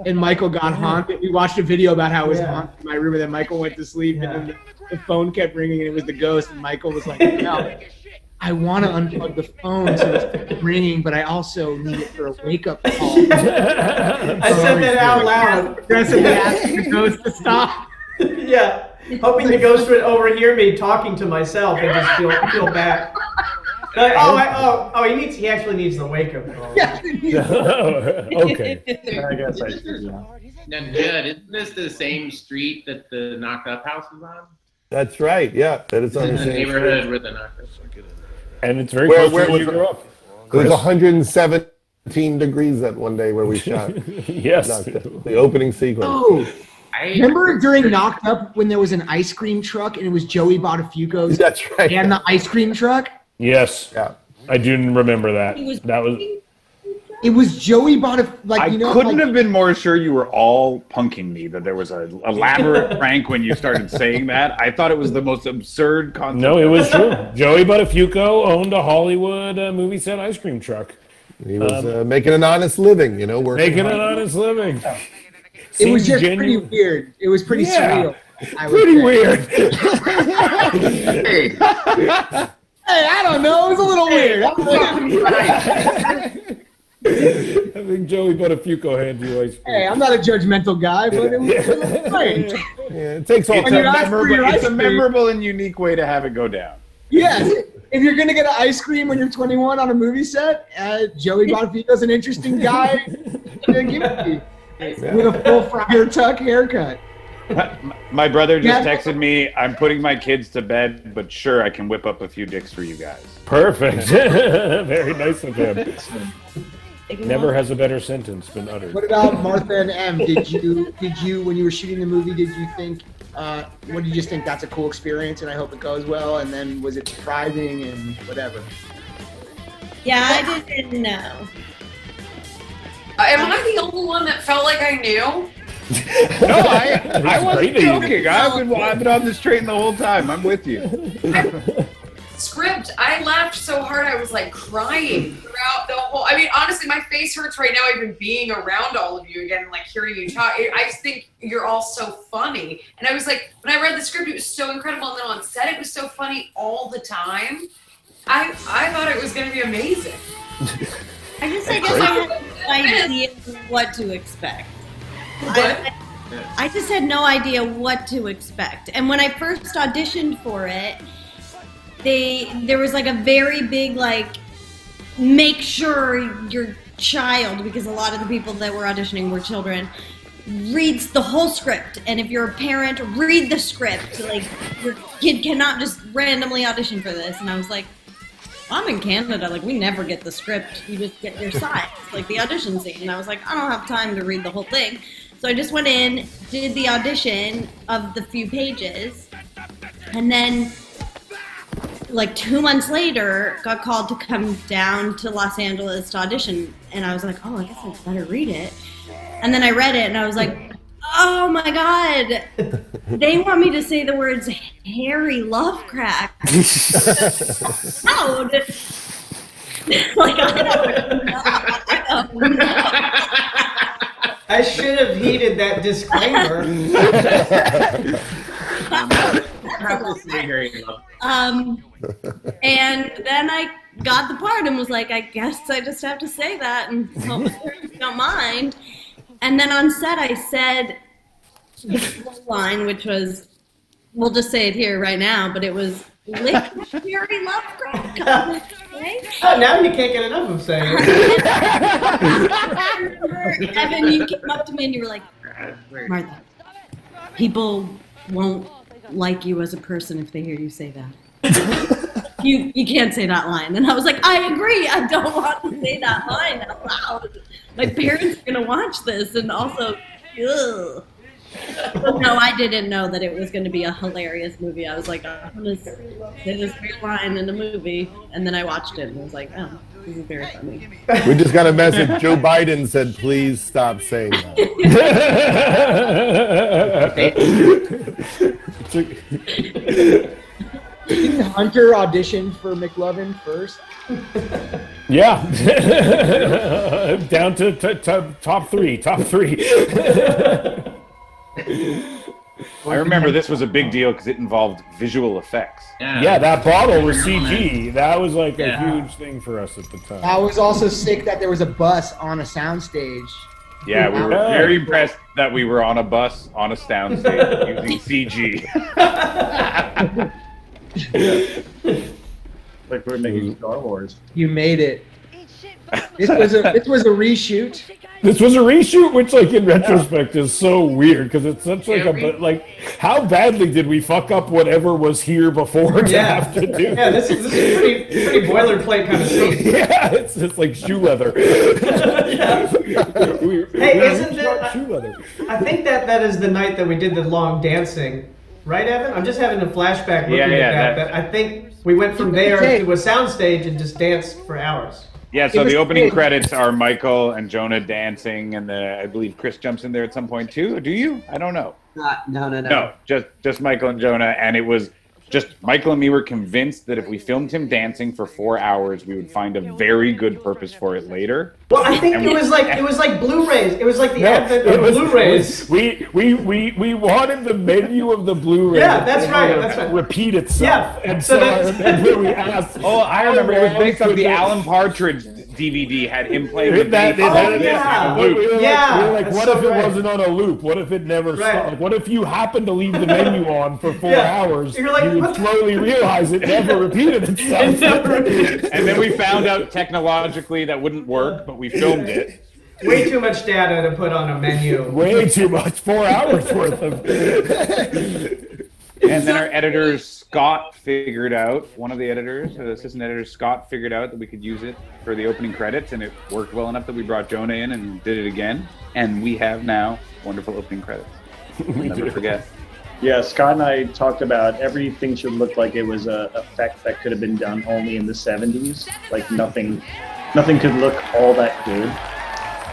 And Michael got haunted. We watched a video about how it was haunted in my room, and then Michael went to sleep, and then the phone kept ringing, and it was the ghost, and Michael was like, "No, I want to unplug the phone so it's ringing, but I also need it for a wake-up call." I said that out loud. Aggressively asking the ghost to stop. Yeah, hoping the ghost would overhear me talking to myself and just feel bad. Like, he actually needs the wake-up call. Okay. I guess I should, yeah. Now, Judd, isn't this the same street that the knocked up house is on? That's right. Yeah, that is on In the the same neighborhood street. with the knocked up. And it's very close to where you grew up. It was 117 degrees that one day where we shot. Yes. The opening sequence. Oh, remember during Knocked Up when there was an ice cream truck and it was Joey Botafuco's? That's right. And the ice cream truck? Yes. Yeah. I do remember that. It was Joey Botafuco. I couldn't have been more sure you were all punking me that there was an elaborate prank when you started saying that. I thought it was the most absurd concept. No, it was true. Joey Buttafuoco owned a Hollywood movie set ice cream truck. He was making an honest living, you know, working Making an hard. honest living. It was just Seems pretty genuine. weird. It was pretty surreal. I would Pretty say. weird. Hey, I don't know. It was a little weird. I think Joey Buttafuoco had you ice cream. Hey, I'm not a judgmental guy, but it was strange. Yeah, it takes all It's, When you ask for your ice it's a cream- memorable and unique way to have it go down. Yes. If you're going to get an ice cream when you're 21 on a movie set, Joey Botafuco's an interesting guy to give it to you. With a full Friar Tuck haircut. My brother just Yeah. texted me, "I'm putting my kids to bed, but sure, I can whip up a few dicks for you guys." Perfect. Very nice of him. Never has a better sentence been uttered. What about Martha and M? Did you when you were shooting the movie, did you think what did you just think that's a cool experience and I hope it goes well, and then was it surprising and whatever? Yeah, I didn't know. Am I the only one that felt like I knew? No, I wasn't great that you joking. I've been on this train the whole time. I'm with you. Script, I laughed so hard I was like crying throughout the whole. I mean, honestly, my face hurts right now even being around all of you again, and like hearing you talk. I just think you're all so funny, and I was like, when I read the script, it was so incredible, and then on set, it was so funny all the time. I thought it was going to be amazing. I guess I had no idea what to expect. I just had no idea what to expect. And when I first auditioned for it, there was like a very big like, make sure your child, because a lot of the people that were auditioning were children, reads the whole script, and if you're a parent, read the script. Like, your kid cannot just randomly audition for this. And I was like, well, I'm in Canada. Like, we never get the script. You just get your sides, like the audition scene. And I was like, I don't have time to read the whole thing. So I just went in, did the audition of the few pages, and then like 2 months later, got called to come down to Los Angeles to audition. And I was like, oh, I guess I better read it. And then I read it, and I was like, oh my God, they want me to say the words Harry Lovecraft loud. Like, I don't know. I should have heeded that disclaimer. And then I got the part and was like, I guess I just have to say that and hope the parents don't mind. And then on set, I said the line, which was, we'll just say it here right now, but it was Harry Lovecraft. Okay? Oh, now you can't get enough of saying it. Evan, you came up to me and you were like, Martha, people won't like you as a person if they hear you say that. You can't say that line. And I was like, I agree. I don't want to say that line out loud. My parents are going to watch this, and also, ugh. But no, I didn't know that it was going to be a hilarious movie. I was like, I'm going to say this weird line in the movie. And then I watched it and was like, oh, this is very funny. We just got a message. Joe Biden said, please stop saying that. Didn't Hunter audition for McLovin first? Yeah. Down to top three. I remember this was a big deal because it involved visual effects. Yeah, that bottle was CG. That was like a huge thing for us at the time. I was also sick that there was a bus on a soundstage. Yeah, we were very impressed that we were on a bus on a soundstage using CG. Like we're making Star Wars. You made it. This was a reshoot. This was a reshoot, which, like, in retrospect, is so weird because it's such like how badly did we fuck up whatever was here before to have to do? Yeah, this is pretty boilerplate kind of scene. Yeah, it's just like shoe leather. Hey, isn't that shoe leather? I think that is the night that we did the long dancing, right, Evan? I'm just having a flashback looking at that. I think we went from there to a soundstage and just danced for hours. Yeah, so the opening credits are Michael and Jonah dancing, and I believe Chris jumps in there at some point too. Do you? I don't know. No. No, just Michael and Jonah, and it was just Michael and me were convinced that if we filmed him dancing for 4 hours, we would find a very good purpose for it later. Well, I think it was like Blu-rays. It was like the advent of Blu-rays. We wanted the menu of the Blu-ray. Yeah, that's right. Repeat itself. Yeah. And so I remember we asked. Oh, I remember it was based on the Alan Partridge DVD had him playing with that. We were like, what if it wasn't on a loop? What if it never stopped? Like, what if you happened to leave the menu on for 4 hours? You're like, you would slowly realize it never repeated itself. And then we found out technologically that wouldn't work, but we filmed it. Way too much data to put on a menu. Way too much. 4 hours worth of. And then our editor, Scott, figured out, one of the editors, the assistant editor, Scott, figured out that we could use it for the opening credits, and it worked well enough that we brought Jonah in and did it again. And we have now wonderful opening credits. We'll never forget. Yeah, Scott and I talked about everything should look like it was a effect that could have been done only in the 70s. Like nothing could look all that good.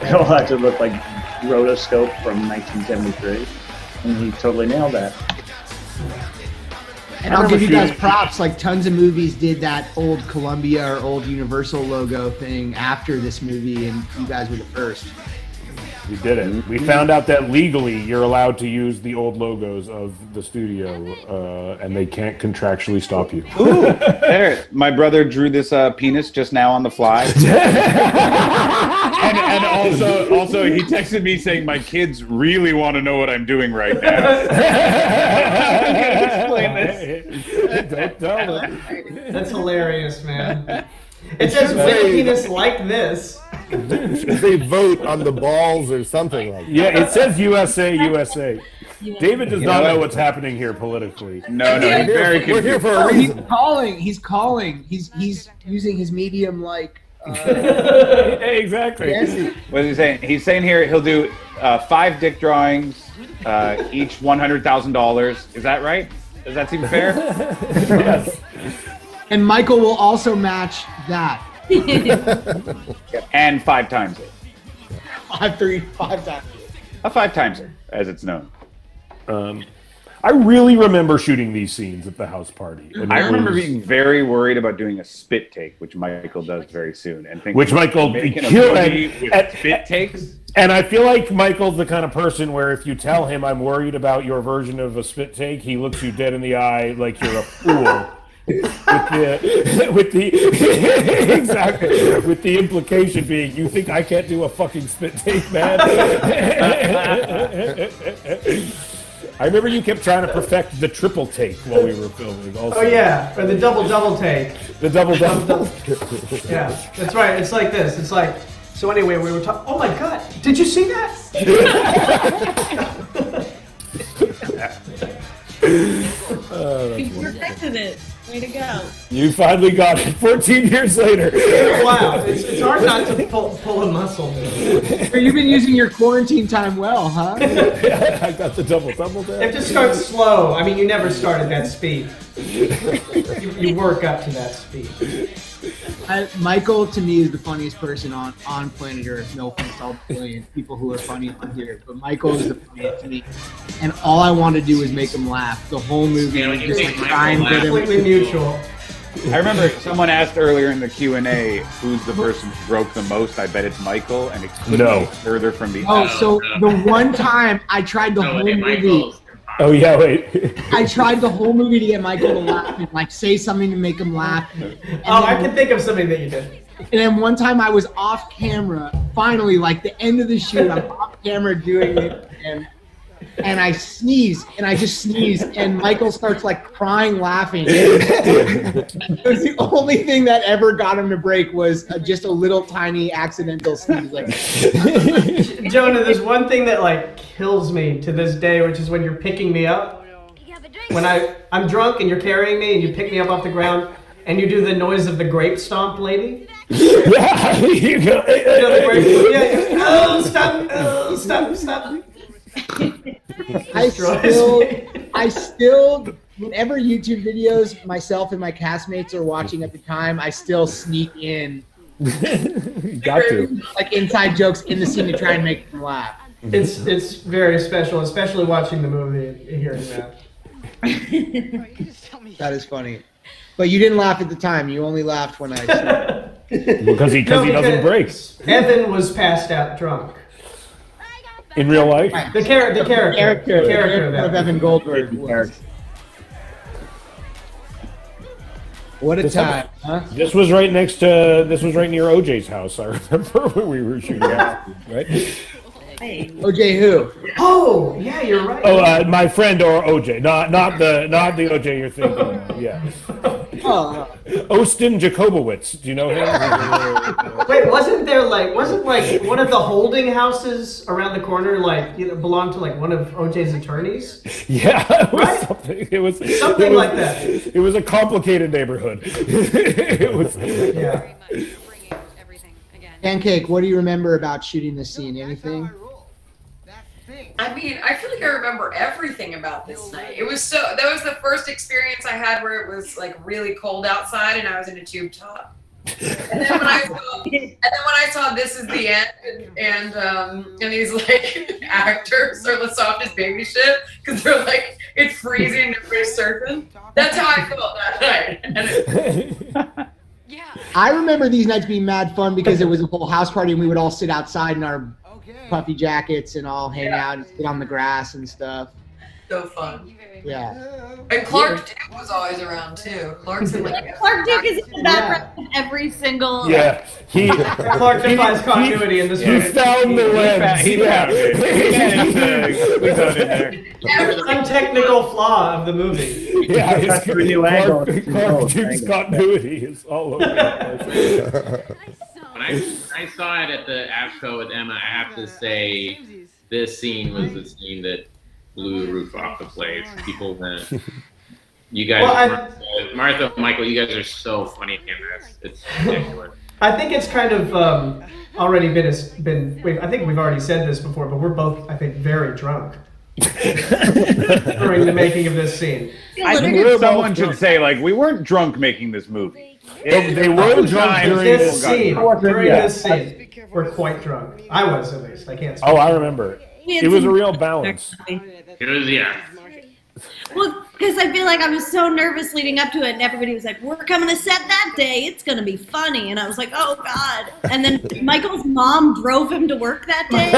It all had to look like rotoscope from 1973. And he totally nailed that. And I'll give you guys props, like tons of movies did that old Columbia or old Universal logo thing after this movie, and you guys were the first. We did it. We found out that legally you're allowed to use the old logos of the studio, and they can't contractually stop you. Ooh, there. My brother drew this penis just now on the fly. and also he texted me saying, my kids really want to know what I'm doing right now. I'm going to explain this. Don't tell them. That's hilarious, man. It says with a penis like this. They vote on the balls or something like that. Yeah, it says USA, USA. David does not know what's happening here politically. No, he's very confused. We're here for a He's reason. calling. He's calling. He's using his medium like. Exactly. What is he saying? He's saying here he'll do 5 dick drawings, each $100,000. Is that right? Does that seem fair? Yes. And Michael will also match that. And 5 times it. 5 times. A 5 times it, as it's known. I really remember shooting these scenes at the house party. And I it remember was- being very worried about doing a spit take, which Michael does very soon, and thinking, Which Michael making a killed- movie with spit takes. And I feel like Michael's the kind of person where if you tell him I'm worried about your version of a spit take, he looks you dead in the eye like you're a fool. with the exactly with the implication being you think I can't do a fucking spit take, man. I remember you kept trying to perfect the triple take while we were filming. Also. Oh yeah, or the double take. The double. Yeah, that's right. It's like this. It's like, so anyway, we were talking. Oh my God, did you see that? You perfected it. Way to go. You finally got it 14 years later. Wow, it's hard not to pull a muscle. You've been using your quarantine time well, huh? I got the double You have to start slow. I mean, you never start at that speed. You work up to that speed. Michael, to me, is the funniest person on planet Earth. No offense to all the billion people who are funny on here, but Michael is the funniest to me. And all I want to do is make him laugh. The whole movie was just like trying to get him. Completely mutual. I remember someone asked earlier in the Q&A who's the person who broke the most. I bet it's Michael, and it couldn't be further from the Oh, so the one time I tried the whole movie. Oh yeah, wait. I tried the whole movie to get Michael to laugh and like say something to make him laugh. I can think of something that you did. And then one time I was off camera, finally, like the end of the shoot, I'm off camera doing it, and I sneeze, and I just sneeze, and Michael starts like crying, laughing. It was the only thing that ever got him to break was just a little tiny accidental sneeze. Like, Jonah, there's one thing that like kills me to this day, which is when you're picking me up. When I'm drunk and you're carrying me and you pick me up off the ground and you do the noise of the grape stomp lady. You know, the grape, yeah. Oh, stop! Oh, stop! I still, whenever YouTube videos myself and my castmates are watching at the time, I still sneak in. Got to. Like inside jokes in the scene to try and make them laugh. It's very special, especially watching the movie and hearing that. That is funny. But you didn't laugh at the time. You only laughed when I said because he doesn't break. Evan was passed out drunk. In real life? The character of Evan Goldberg. What a time, huh? This was right next to. This was right near OJ's house. I remember when we were shooting out, right? OJ who? Oh, yeah, you're right. Oh, my friend or OJ, not the OJ you're thinking of. Yeah. Austin Jacobowitz. Do you know him? Wait, wasn't like one of the holding houses around the corner belonged to like one of OJ's attorneys? Yeah, it was something like that. It was a complicated neighborhood. It was. Yeah. Pancake, what do you remember about shooting this scene? Anything? I mean, I feel like I remember everything about this night. That was the first experience I had where it was like really cold outside and I was in a tube top. And then when I saw This Is the End and these like actors are the softest baby shit because they're like it's freezing and everybody's surfing. That's how I felt that night. I remember these nights being mad fun because it was a whole house party and we would all sit outside in our puffy jackets and all hang out and sit on the grass and stuff. So fun. Yeah. And Clark Duke was always around too. Clark Duke is in the background of every single. Yeah, Clark defies continuity in this movie. He found the lens. He found it. We found it there. Some technical flaw of the movie. Yeah, That's a new angle. Clark Duke's continuity is all over the place. When I I saw it at the AFCO with Emma. I have to say, this scene was the scene that blew the roof off the place. People went. You guys, Well, Martha, Michael, you guys are so funny in this. It's ridiculous. I think it's kind of already been. I think we've already said this before, but we're both, I think, very drunk during the making of this scene. I think someone should say, like, we weren't drunk making this movie. They were drunk during this scene. During this scene, we're quite drunk. I was, at least. I can't speak. Oh, I remember. It was a real balance. It was, yeah. Well, because I feel like I was so nervous leading up to it, and everybody was like, "We're coming to set that day. It's gonna be funny." And I was like, "Oh God!" And then Michael's mom drove him to work that day.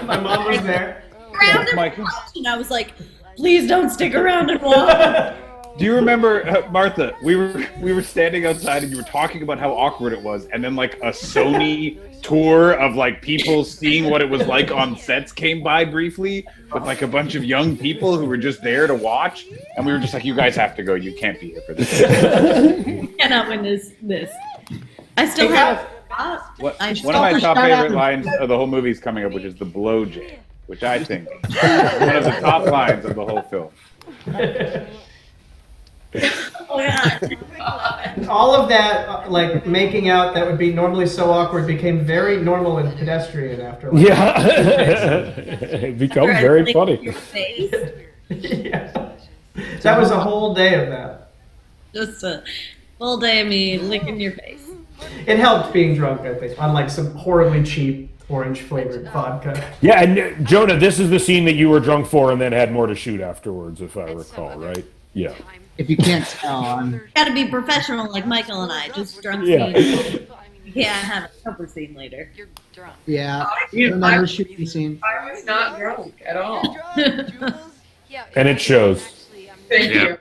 My mom was there. Around and watched, and I was like, "Please don't stick around and watch." Do you remember, Martha? We were standing outside, and you were talking about how awkward it was, and then like a Sony tour of like people seeing what it was like on sets came by briefly with like a bunch of young people who were just there to watch, and we were just like, "You guys have to go. You can't be here for this." Cannot win this. I still have. One of my top favorite lines of the whole movie is coming up, which is the blow jam, which I think is one of the top lines of the whole film. Oh, yeah. All of that, like making out that would be normally so awkward, became very normal and pedestrian after. Like, Yeah, it becomes very funny. Yeah. That was a whole day of that. Just a full day of me licking your face. It helped being drunk, I think, unlike some horribly cheap orange flavored vodka. Yeah, and Jonah, this is the scene that you were drunk for, and then had more to shoot afterwards, if I recall, right? Yeah. If you can't tell, I'm... Got to be professional like Michael and I. Just drunk Yeah. scene. You can't have a sober scene later. Yeah. I Another shooting scene. I was not drunk at all. And it shows. Thank you.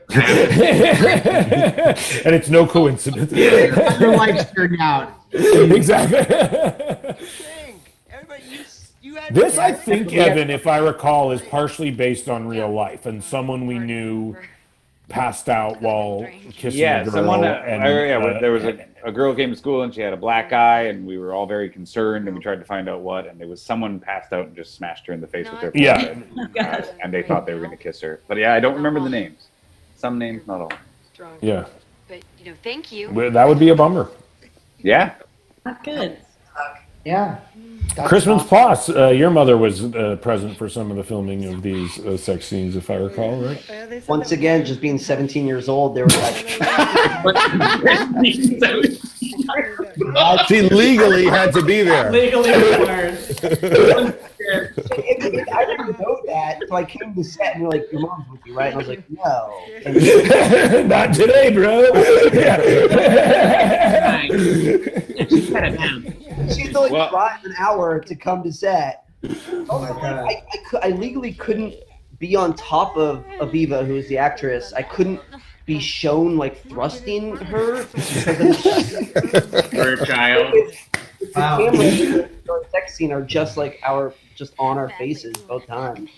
And it's no coincidence. Your lights turned out. Exactly. This, I think, Evan, if I recall, is partially based on real life, and someone we knew passed out while kissing a girl. Someone. And, there was a girl came to school and she had a black eye, and we were all very concerned, and we tried to find out what. And there was someone passed out and just smashed her in the face with their forehead. And they thought they were going to kiss her. But yeah, I don't remember the names. Some names, not all. Yeah. But thank you. Well, that would be a bummer. Yeah. Not good. Yeah. Christmas Plus, your mother was present for some of the filming of these sex scenes, if I recall, right? Once again, just being 17 years old, they were like... She legally had to be there. Legally required. I didn't know that, so I came to set and you're like, "Your mom's with you, right?" And I was like, "No." And not today, bro. she's only drive an hour to come to set. Also, I legally couldn't be on top of Aviva, who is the actress. I couldn't be shown like thrusting her. You're a child. The cameras in the sex scene are just like just on our faces both times.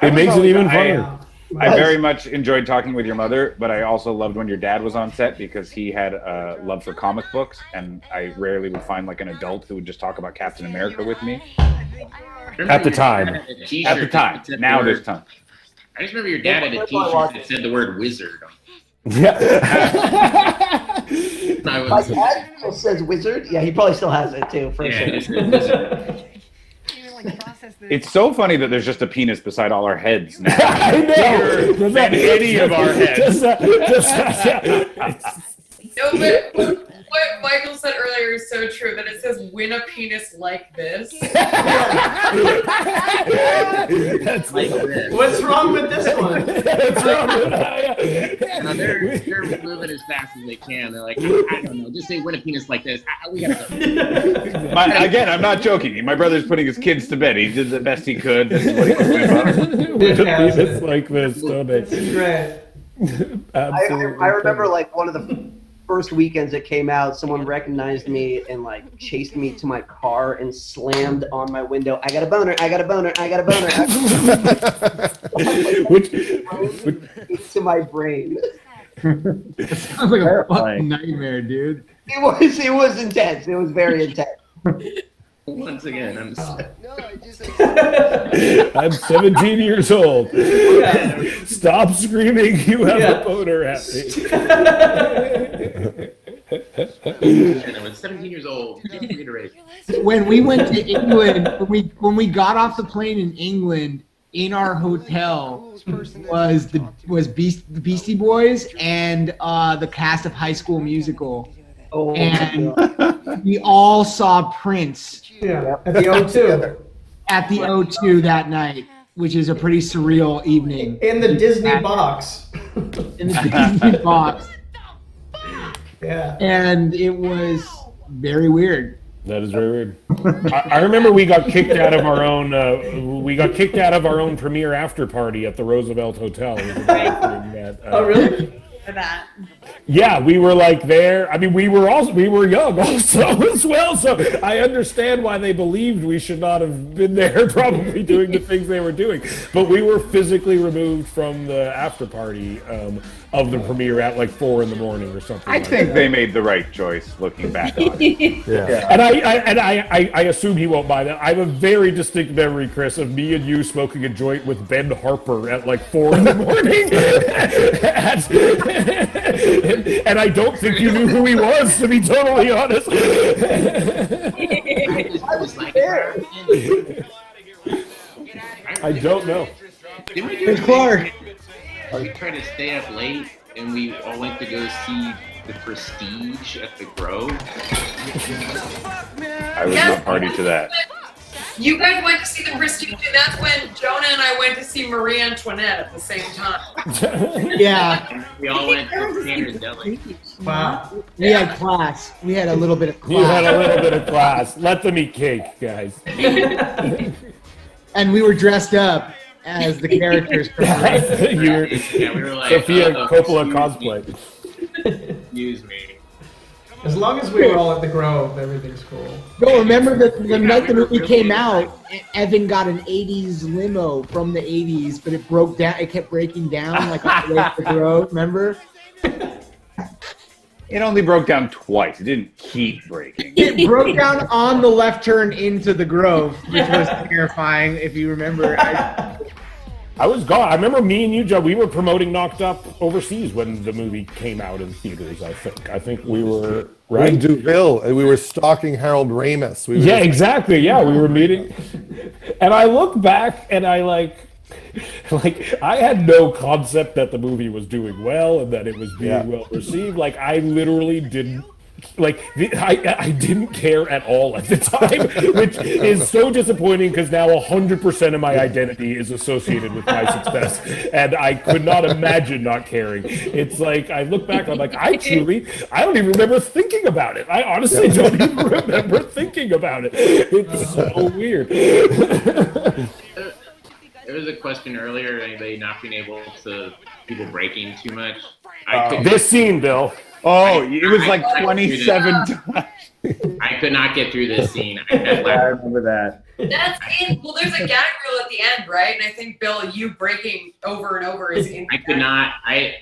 It makes it even funnier. I very much enjoyed talking with your mother, but I also loved when your dad was on set because he had a love for comic books, and I rarely would find like an adult who would just talk about Captain America with me. At the time. At the time. Now there's time. I just remember your dad had a T-shirt that said the word "wizard." Yeah. My dad still says wizard. Yeah, he probably still has it too. For sure. It's so funny that there's just a penis beside all our heads now. I know. Bigger than any of our heads. No, but what Michael said earlier is so true, that it says "win a penis like this." What's wrong with this one? They're moving as fast as they can. They're like, I don't know, just say "win a penis like this." We gotta go. Again, I'm not joking. My brother's putting his kids to bed. He did the best he could. This is what he could win about. It's like this, don't it? Right. I remember like one of the first weekends it came out, someone recognized me and like chased me to my car and slammed on my window. "I got a boner, I got a boner, I got a boner." Which to my brain. Sounds like a fucking nightmare, dude. It was intense. It was very intense. Once again, I'm I'm 17 years old. Stop screaming, you have a boner at me. and I was 17 years old. Reiterate. When we went to England, when we got off the plane in England, in our hotel was the Beastie Boys and the cast of High School Musical. Oh, and we all saw Prince at the O2. At the O2 that night, which is a pretty surreal evening. In the Disney box. In the Disney box. Yeah. And it was very weird. That is very weird. I remember we got kicked out of our own. We got kicked out of our own premiere after party at the Roosevelt Hotel. Oh, really? For that. Yeah, we were like there. I mean, we were young also as well. So I understand why they believed we should not have been there, probably doing the things they were doing. But we were physically removed from the after party of the premiere at like 4 a.m. or something. I think they made the right choice looking back on it. Yeah. And I assume he won't buy that. I have a very distinct memory, Chris, of me and you smoking a joint with Ben Harper at like 4 a.m. And I don't think you knew who he was, to be totally honest. I was there. I don't know. Didn't we do There's Clark. We tried to stay up late, and we all went to go see The Prestige at the Grove. I was not party to that. You guys went to see The Prestige, and that's when Jonah and I went to see Marie Antoinette at the same time. Yeah. We all went to Standard Deli. Wow. We had class. We had a little bit of class. You had a little bit of class. Let them eat cake, guys. And we were dressed up as the characters from Yeah, we were like, Sophia Coppola cosplay. Excuse me. As long as we were all at the Grove, everything's cool. No, remember the night the movie came out, Evan got an 80s limo from the 80s, but it broke down. It kept breaking down like on the way to the Grove, remember? It only broke down twice. It didn't keep breaking. It broke down on the left turn into the Grove, which was terrifying, if you remember. I was gone. I remember me and you, Joe, we were promoting Knocked Up overseas when the movie came out in theaters, I think. I think we were, right? In Deauville, and we were stalking Harold Ramis. We were Yeah, exactly. Yeah, we were meeting. And I look back and I like I had no concept that the movie was doing well and that it was being well received. Like I literally didn't I didn't care at all at the time, which is so disappointing because now 100% of my identity is associated with my success, and I could not imagine not caring. It's like I look back, I'm like, I don't even remember thinking about it. I honestly don't even remember thinking about it. It's so weird. There was a question earlier, anybody not being able to, people breaking too much. This scene, Bill. Oh, it was like 27 times. I could not get through this scene. I remember that. That's in. Well, there's a gag reel at the end, right? And I think Bill, you breaking over and over is in. I could not. I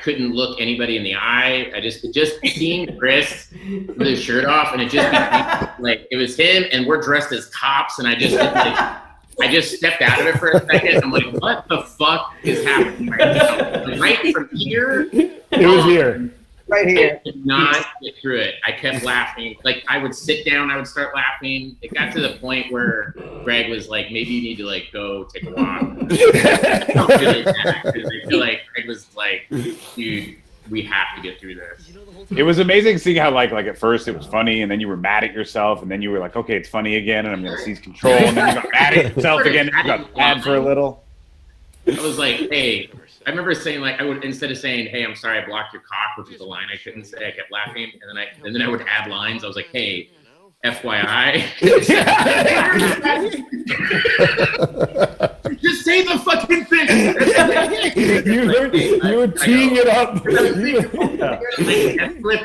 couldn't look anybody in the eye. It just seemed Chris with his shirt off, and it just became, like it was him, and we're dressed as cops, and I just stepped out of it for a second. I'm like, what the fuck is happening right now? Right from here. It was here. Right here. I could not get through it. I kept laughing. Like I would sit down, I would start laughing. It got to the point where Greg was like, maybe you need to like go take a walk. I feel like Greg was like, dude, we have to get through this. It was amazing seeing how like at first it was funny, and then you were mad at yourself, and then you were like, okay, it's funny again, and I'm gonna seize control, and then you got mad at yourself again, and you got mad for a little. I was like, hey, I remember saying like I would, instead of saying, hey, I'm sorry I blocked your cock, which was a line I couldn't say, I kept laughing, and then I would add lines. I was like, hey, FYI. Just say the fucking thing. you were teeing it up. Flip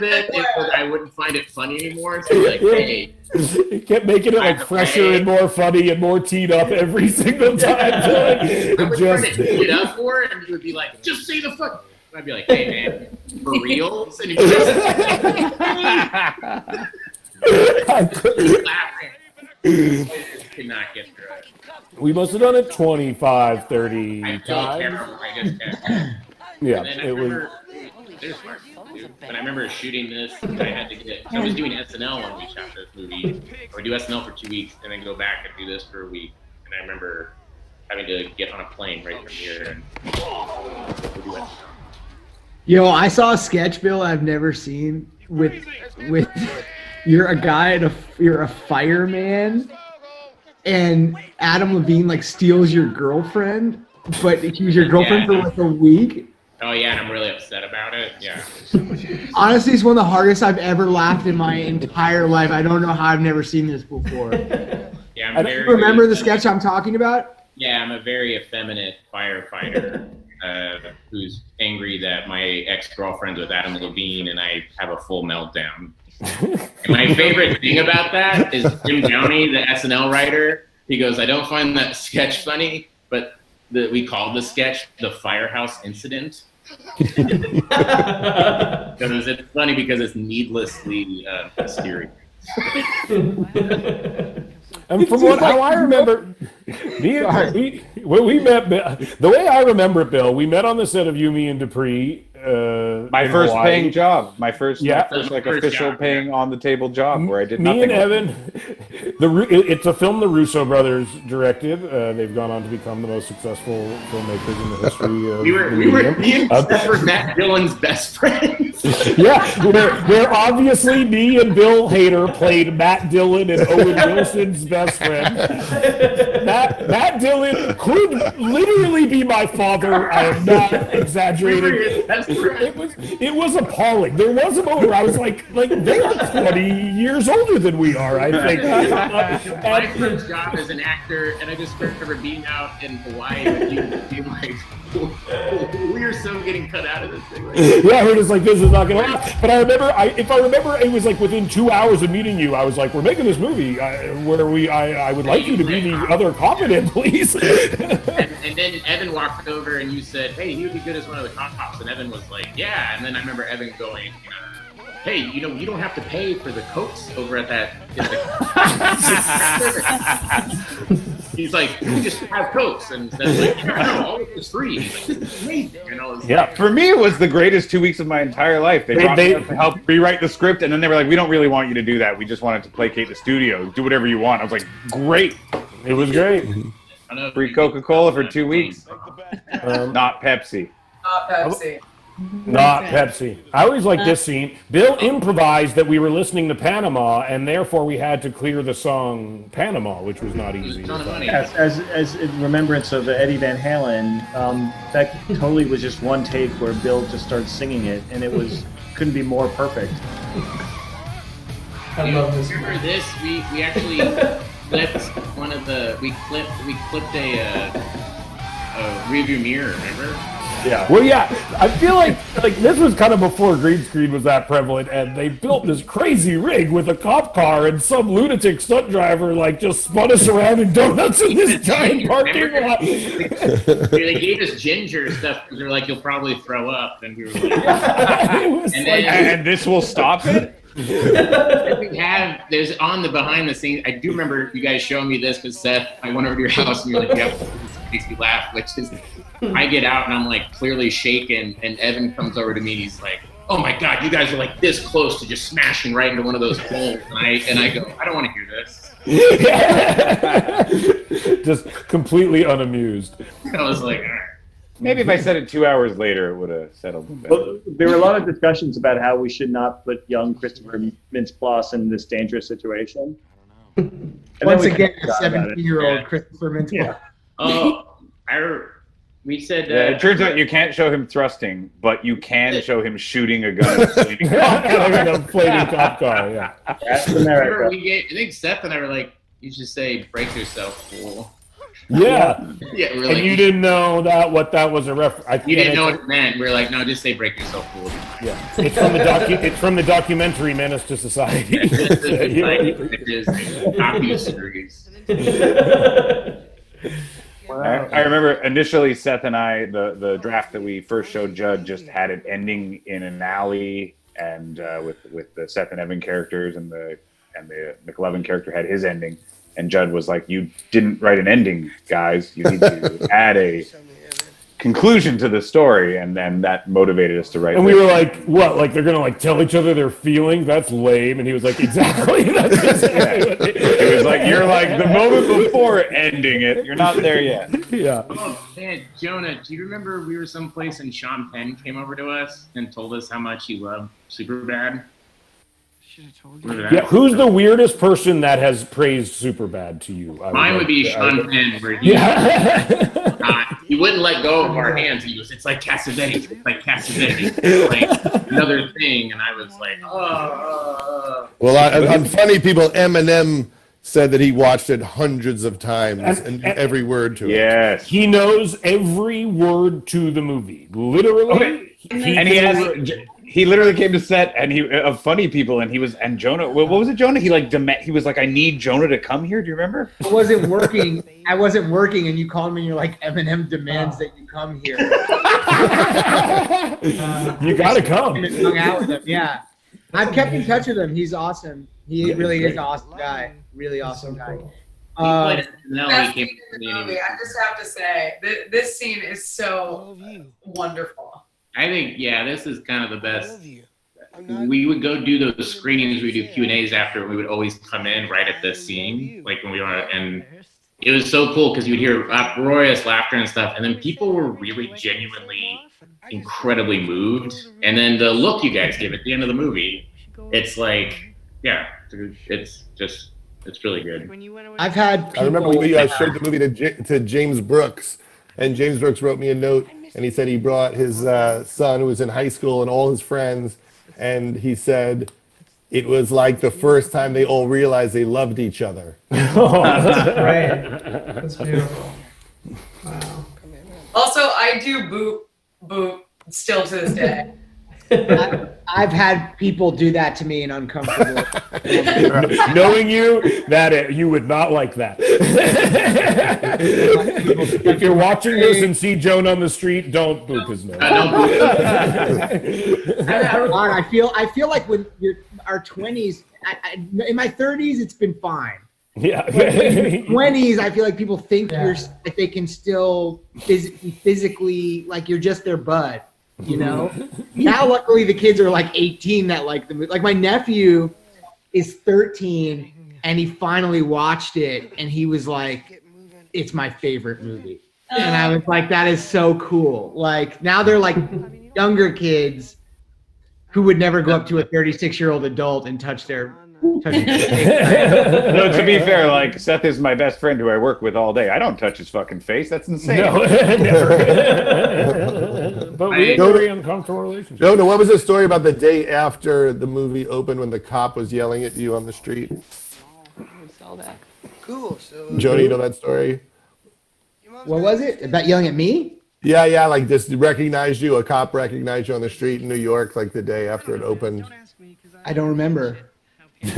it, I wouldn't find it funny anymore. So like, hey. You kept making it like fresher and more funny and more teed up every single time. I would try to tee it up for it, and you would be like, just say the fuck. I'd be like, hey man, for reals? And he'd be just laughing. I just could not get through it. We must have done it 25, 30 I felt times. terrible. I just kept. Yeah, And then I it was. remember, they're smart people, dude. But I remember shooting this. I had to get. I was doing SNL when we shot this movie, or do SNL for 2 weeks, and then go back and do this for a week. And I remember having to get on a plane right from here and do it. Yo, I saw a sketch, Bill, I've never seen with you're a guy and you're a fireman, and Adam Levine like steals your girlfriend, but he was your girlfriend for like a week. Oh yeah, and I'm really upset about it. Yeah. Honestly, it's one of the hardest I've ever laughed in my entire life. I don't know how I've never seen this before. Yeah, I don't remember the sketch I'm talking about. Yeah, I'm a very effeminate firefighter who's angry that my ex-girlfriend's with Adam Levine, and I have a full meltdown. And my favorite thing about that is Jim Downey, the SNL writer. He goes, "I don't find that sketch funny, but we called the sketch the Firehouse Incident." Because it's funny because it's needlessly mysterious. And from how I remember, when we met, the way I remember it, Bill, we met on the set of You, Me, and Dupree. My in first Hawaii. paying job. My first like First official job, paying on the table job where I did Me nothing. and Evan, it's a film the Russo brothers directed. They've gone on to become the most successful filmmakers in the history of We were me and Seth were Matt Dillon's best friends. Yeah, where obviously me and Bill Hader played Matt Dillon and Owen Wilson's best friend. Matt Dillon could literally be my father. I am not exaggerating. It was appalling. There was a moment where I was like they are 20 years older than we are, I think. My first job as an actor, and I just remember being out in Hawaii with you and being like, we are so getting cut out of this thing. Yeah, we're just like, this is not going to last. But I remember, if I remember, it was like within 2 hours of meeting you, I was like, we're making this movie where I would like you to be the other competent, please. And then Evan walked over and you said, hey, he would be good as one of the cops. And Evan was like, yeah. And then I remember Evan going, hey, you don't have to pay for the coats over at that. He's like, you just have coats. And Evan's like, no, all of it is free. He's like, this is amazing. And I was Yeah, for me, it was the greatest 2 weeks of my entire life. They brought me up to help rewrite the script, and then they were like, we don't really want you to do that. We just wanted to placate the studio. Do whatever you want. I was like, great. It was great. Free Coca-Cola for 2 weeks. Not Pepsi. Not Pepsi. Not Pepsi. I always like this scene. Bill improvised that we were listening to Panama, and therefore we had to clear the song Panama, which was not easy. Yes, as in remembrance of Eddie Van Halen, that totally was just one take where Bill just started singing it, and it couldn't be more perfect. I love this. Remember this? We actually clipped one of the we clipped a rearview mirror. Remember? Yeah. Well, yeah. I feel like this was kind of before green screen was that prevalent, and they built this crazy rig with a cop car, and some lunatic stunt driver just spun us around in donuts in this giant parking lot. They gave us ginger stuff because they were like, "You'll probably throw up," and we were like, and this will stop it. There's on the behind the scenes. I do remember you guys showing me this because Seth, I went over to your house and you're like, "Yep, this makes me laugh," which is. I get out and I'm like clearly shaken, and Evan comes over to me and he's like, "Oh my God, you guys are like this close to just smashing right into one of those holes." And I go, "I don't want to hear this." Just completely unamused. I was like, maybe if I said it 2 hours later, it would have settled better. Well, there were a lot of discussions about how we should not put young Christopher Mintz-Plasse in this dangerous situation. Once again, a 17-year-old Christopher Mintz-Plasse. Oh, we said it turns out you can't show him thrusting, but you can show him shooting a gun. Flaming cop car, yeah. That's America. I think Seth and I were like, you should say break yourself, fool. Yeah. Yeah, we're and like, you didn't know what that was a reference. You didn't know what it meant. We were like, no, just say break yourself, fool. Yeah. It's from the documentary Menace to Society. It is a docu-series. I remember initially Seth and I, the draft that we first showed Judd just had it ending in an alley, and with the Seth and Evan characters, and the McLovin character had his ending, and Judd was like, "You didn't write an ending, guys. You need to add a conclusion to the story," and then that motivated us to write. And we were like, "What? Like they're gonna like tell each other their feelings? That's lame." And he was like, "Exactly." That's exactly what it was like, "You're like the moment before ending it. You're not there yet." Yeah. Oh man, Jonah, do you remember we were someplace and Sean Penn came over to us and told us how much he loved Superbad? Yeah, who's the weirdest person that has praised Superbad to you? Mine would be Sean Penn, where he, he wouldn't let go of our hands. He goes, "It's like Cassavetes. It's like Cassavetes. It's like another thing." And I was like, "Oh." Well, on Funny People, Eminem said that he watched it hundreds of times and every word to it. Yes. He knows every word to the movie. Literally. Okay. He literally came to set and of Funny People, and Jonah. What was it, Jonah? He was like, "I need Jonah to come here." Do you remember? I wasn't working, and you called me and you're like, "Eminem demands that you come here." You gotta come. And hung out with him. Yeah, I've kept in touch with him. He's awesome. He really is an awesome guy. Really awesome guy. Best scene in the movie. I just have to say, this scene is so wonderful. I think, this is kind of the best. We would go do those screenings. We do Q&As after. We would always come in right at this scene, like when we were, and it was so cool because you'd hear uproarious laughter and stuff, and then people were really genuinely incredibly moved. And then the look you guys give at the end of the movie, it's like, it's really good. I've had. I remember we showed the movie to James Brooks, and James Brooks wrote me a note, and he said he brought his son who was in high school and all his friends, and he said it was like the first time they all realized they loved each other. Right. That's beautiful. Wow. Also, I do boop still to this day. I've had people do that to me in uncomfortable. Knowing you, that you would not like that. If you're watching this and see Joan on the street, don't boop his nose. I feel like when you're our 20s, in my 30s, it's been fine. Yeah. In 20s, I feel like people think that they can still physically, like you're just their bud. You know, now luckily the kids are like 18 that like the movie. Like my nephew is 13 and he finally watched it and he was like, "It's my favorite movie." And I was like, that is so cool. Like now they're like younger kids who would never go up to a 36-year-old adult and touch their. No, to be fair, like Seth is my best friend who I work with all day. I don't touch his fucking face. That's insane. No, never. But we had a very uncomfortable relationship. Jonah, what was the story about the day after the movie opened when the cop was yelling at you on the street? Cool. So, Jonah, you know that story? What was it? About yelling at me? Yeah, like just recognized you. A cop recognized you on the street in New York, like the day after it opened. I don't remember. You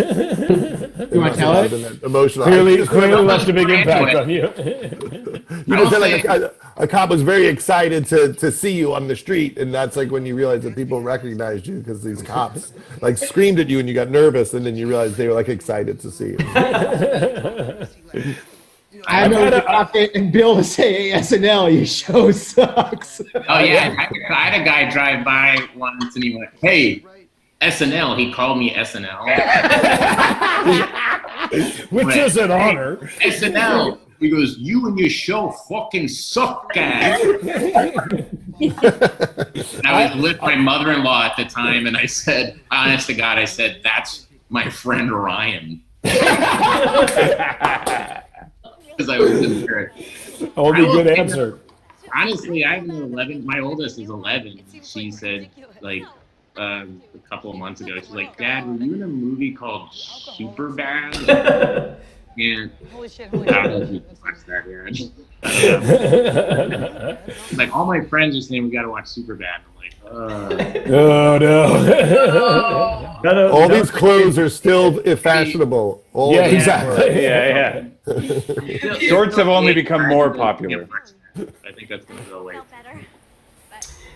want to tell it? Emotional. Clearly left a big impact on you. You just said like a cop was very excited to see you on the street, and that's like when you realize that people recognized you because these cops like screamed at you and you got nervous, and then you realized they were like excited to see you. I know the cop and Bill to say, "Hey, SNL, your show sucks." Oh yeah, I had a guy drive by once and he went, "Hey, SNL." He called me SNL. Which is an honor. SNL. He goes, "You and your show fucking suck, guys." I was with my mother-in-law at the time, and I said, honest to God, I said, "That's my friend Ryan." Because I was embarrassed. Only good answer. Honestly, I have an 11. My oldest is 11. She said, like, a couple of months ago, she's like, "Dad, were you in a movie called Superbad?" And I don't know if you watched that yet. Like, all my friends are saying we got to watch Superbad. I'm like, oh no. All these clothes are still fashionable. Yeah, exactly. Yeah. Shorts have only become more popular. I think that's gonna go away.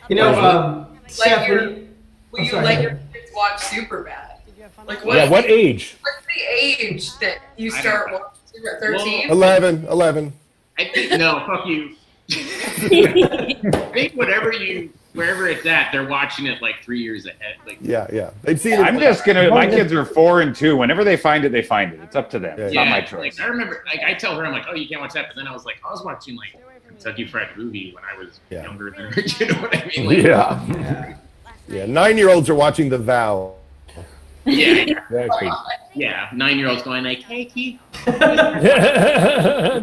You know, Seth, Will you let your kids watch Superbad? Like what? Yeah, what age? What's the age that you start watching Superbad? 13? 11. I think no, fuck you. I think wherever it's at, they're watching it like 3 years ahead. Like Yeah. They've seen it. I'm just gonna. My kids are 4 and 2. Whenever they find it, they find it. It's up to them. It's not my choice. Like, I remember, like I tell her, I'm like, oh, you can't watch that. But then I was like, I was watching like Kentucky Fried Movie when I was younger than her. You know what I mean? Like, Yeah. 9-year-olds are watching The Vow. Yeah. Exactly. Yeah. 9-year-olds going like, hey, Keith.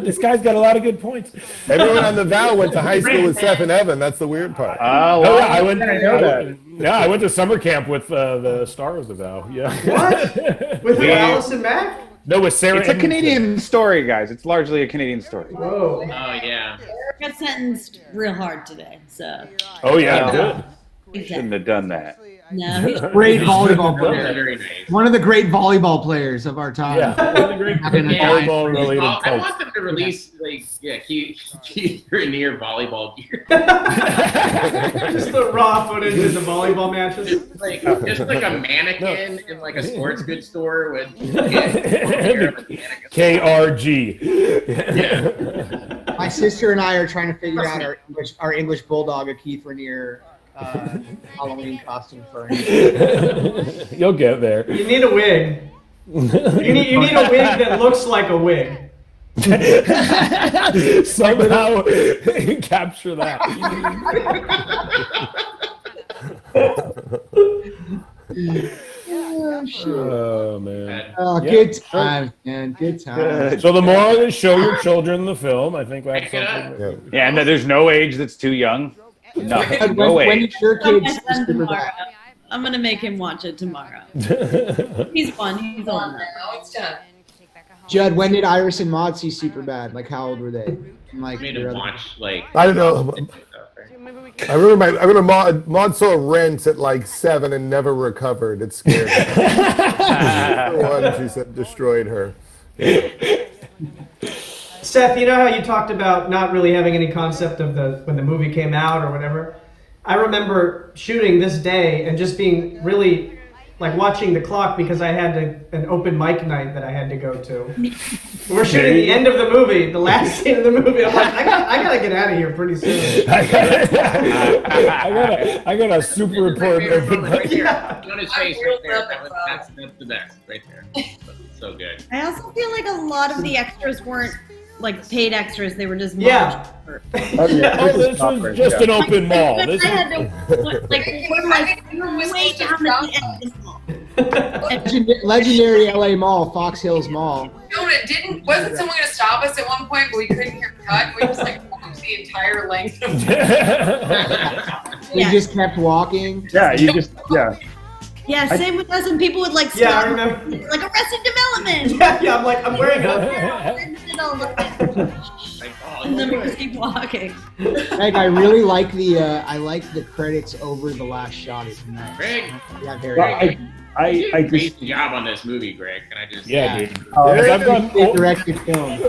This guy's got a lot of good points. Everyone on The Vow went to high school with Seth and Evan. That's the weird part. Oh, yeah, I went to summer camp with the stars of The Vow. Yeah. What? With Allison Mack? No, with Sarah. It's a Canadian story, guys. It's largely a Canadian story. Whoa. Oh yeah. I got sentenced real hard today, so. Oh yeah, good. Shouldn't have done that. No. Great volleyball player. Very nice. One of the great volleyball players of our time. Yeah, one of the great volleyball related I folks. want them to release Keith Raniere volleyball gear. Just the raw footage of the volleyball matches. Just like a mannequin in like a sports goods store with KRG. My sister and I are trying to figure out our English bulldog, a Keith Raniere Halloween costume for him. You'll get there. You need a wig. You need a wig that looks like a wig. Somehow capture that. Oh man. Oh, good times, man. Good times. So the moral is show your children the film. I think that's something. Yeah, and there's no age that's too young. No, no when age. did your kids see Superbad? Tomorrow. I'm gonna make him watch it tomorrow. He's one. He's old enough. It's done. Judd, when did Iris and Maud see Superbad? Like, how old were they? Like, made him watch like I don't know. I remember Maud saw Rent at like 7 and never recovered. It scared her. The one she said destroyed her. Seth, you know how you talked about not really having any concept of when the movie came out or whatever? I remember shooting this day and just being really like watching the clock because I had an open mic night that I had to go to. We're shooting the end of the movie, the last scene of the movie. I'm like, I gotta get out of here pretty soon. I got a super important open mic. Yeah. on his face right there. That's the best right there. So good. I also feel like a lot of the extras weren't like paid extras; they were just Yeah. Oh, this was just an open mall. I This had to we're way down at the end of the mall. Legendary LA Mall, Fox Hills Mall. No, wasn't someone gonna stop us at one point, but we couldn't hear cut. We just like walked the entire length of We just kept walking. Yeah, Yeah, same with us, and people would like Yeah, I stop, remember. like Arrested Development. Yeah, I'm like, I'm wearing a. And then we just keep walking. Meg, I really like the credits over the last shot of the night. Greg, Yeah, very Well, good. you did a great job on this movie, Greg. Can I just? Yeah, dude. Very As I've gotten good directed film.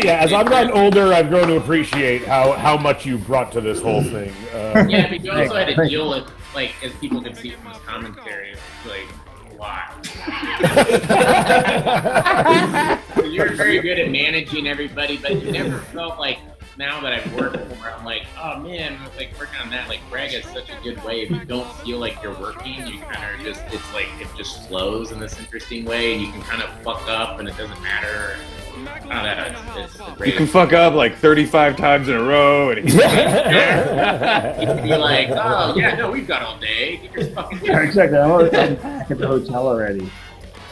as I've gotten older, I've grown to appreciate how much you brought to this whole thing. Yeah, but you also had to deal with, like, as people can see from this commentary, like, a lot. You're very good at managing everybody, but you never felt like, now that I've worked more, I'm like, oh man, I was like working on that. Like, Greg has such a good way. If you don't feel like you're working, you kind of just, it's like, it just flows in this interesting way, and you can kind of fuck up, and it doesn't matter. It's great. You can fuck up like 35 times in a row, and You can be like, oh yeah, no, we've got all day. Get your fucking Yeah, exactly. I'm back at the hotel already.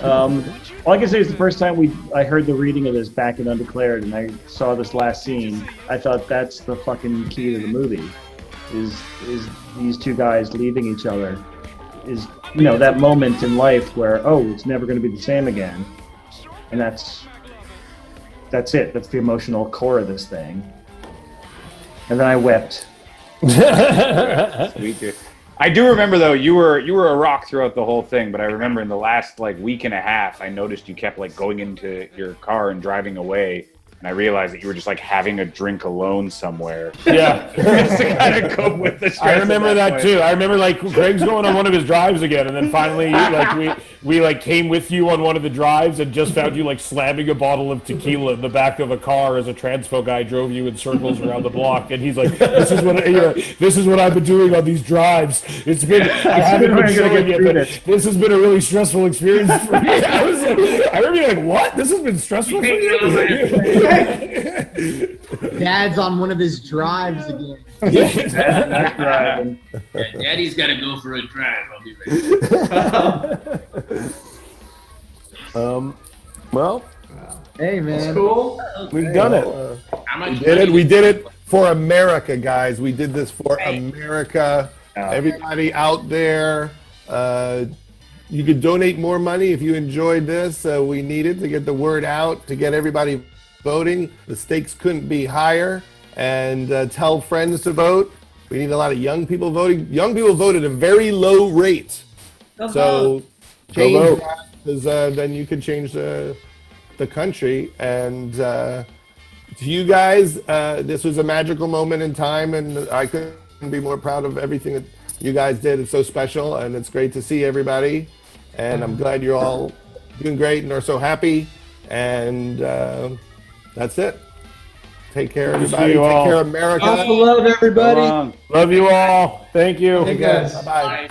All I can say is the first time I heard the reading of this back in Undeclared, and I saw this last scene, I thought that's the fucking key to the movie, is these two guys leaving each other, is that moment in life where it's never going to be the same again, and that's it. That's the emotional core of this thing. And then I wept. Sweet. I do remember though you were a rock throughout the whole thing, but I remember in the last like week and a half, I noticed you kept like going into your car and driving away and I realized that you were just like having a drink alone somewhere. Yeah. Just to kind of cope with the stress. I remember at that point. too. I remember like Greg's going on one of his drives again, and then finally like we like came with you on one of the drives and just found you like slamming a bottle of tequila in the back of a car as a transpo guy drove you in circles around the block, and he's like, "This is what I've been doing on these drives. It's been I haven't been showing it, but this has been a really stressful experience for me." I was like, I remember being like, "What? This has been stressful for you?" Dad's on one of his drives again. That's driving. Yeah, Daddy's got to go for a drive. I'll be right back. Well, Hey, man. Cool. We've done it. How much We did it. money We did it for America, guys. We did this for America. Everybody out there, you could donate more money if you enjoyed this. We need it to get the word out, to get everybody voting. The stakes couldn't be higher. And tell friends to vote. We need a lot of young people voting. Young people vote at a very low rate. So change that, because then you can change the country. And to you guys, this was a magical moment in time, and I couldn't be more proud of everything that you guys did. It's so special, and it's great to see everybody. And I'm glad you're all doing great and are so happy. And that's it. Take care, everybody. you Take all. care, America. Lots of love, everybody. Love you all. Thank you. Hey, guys. Bye-bye.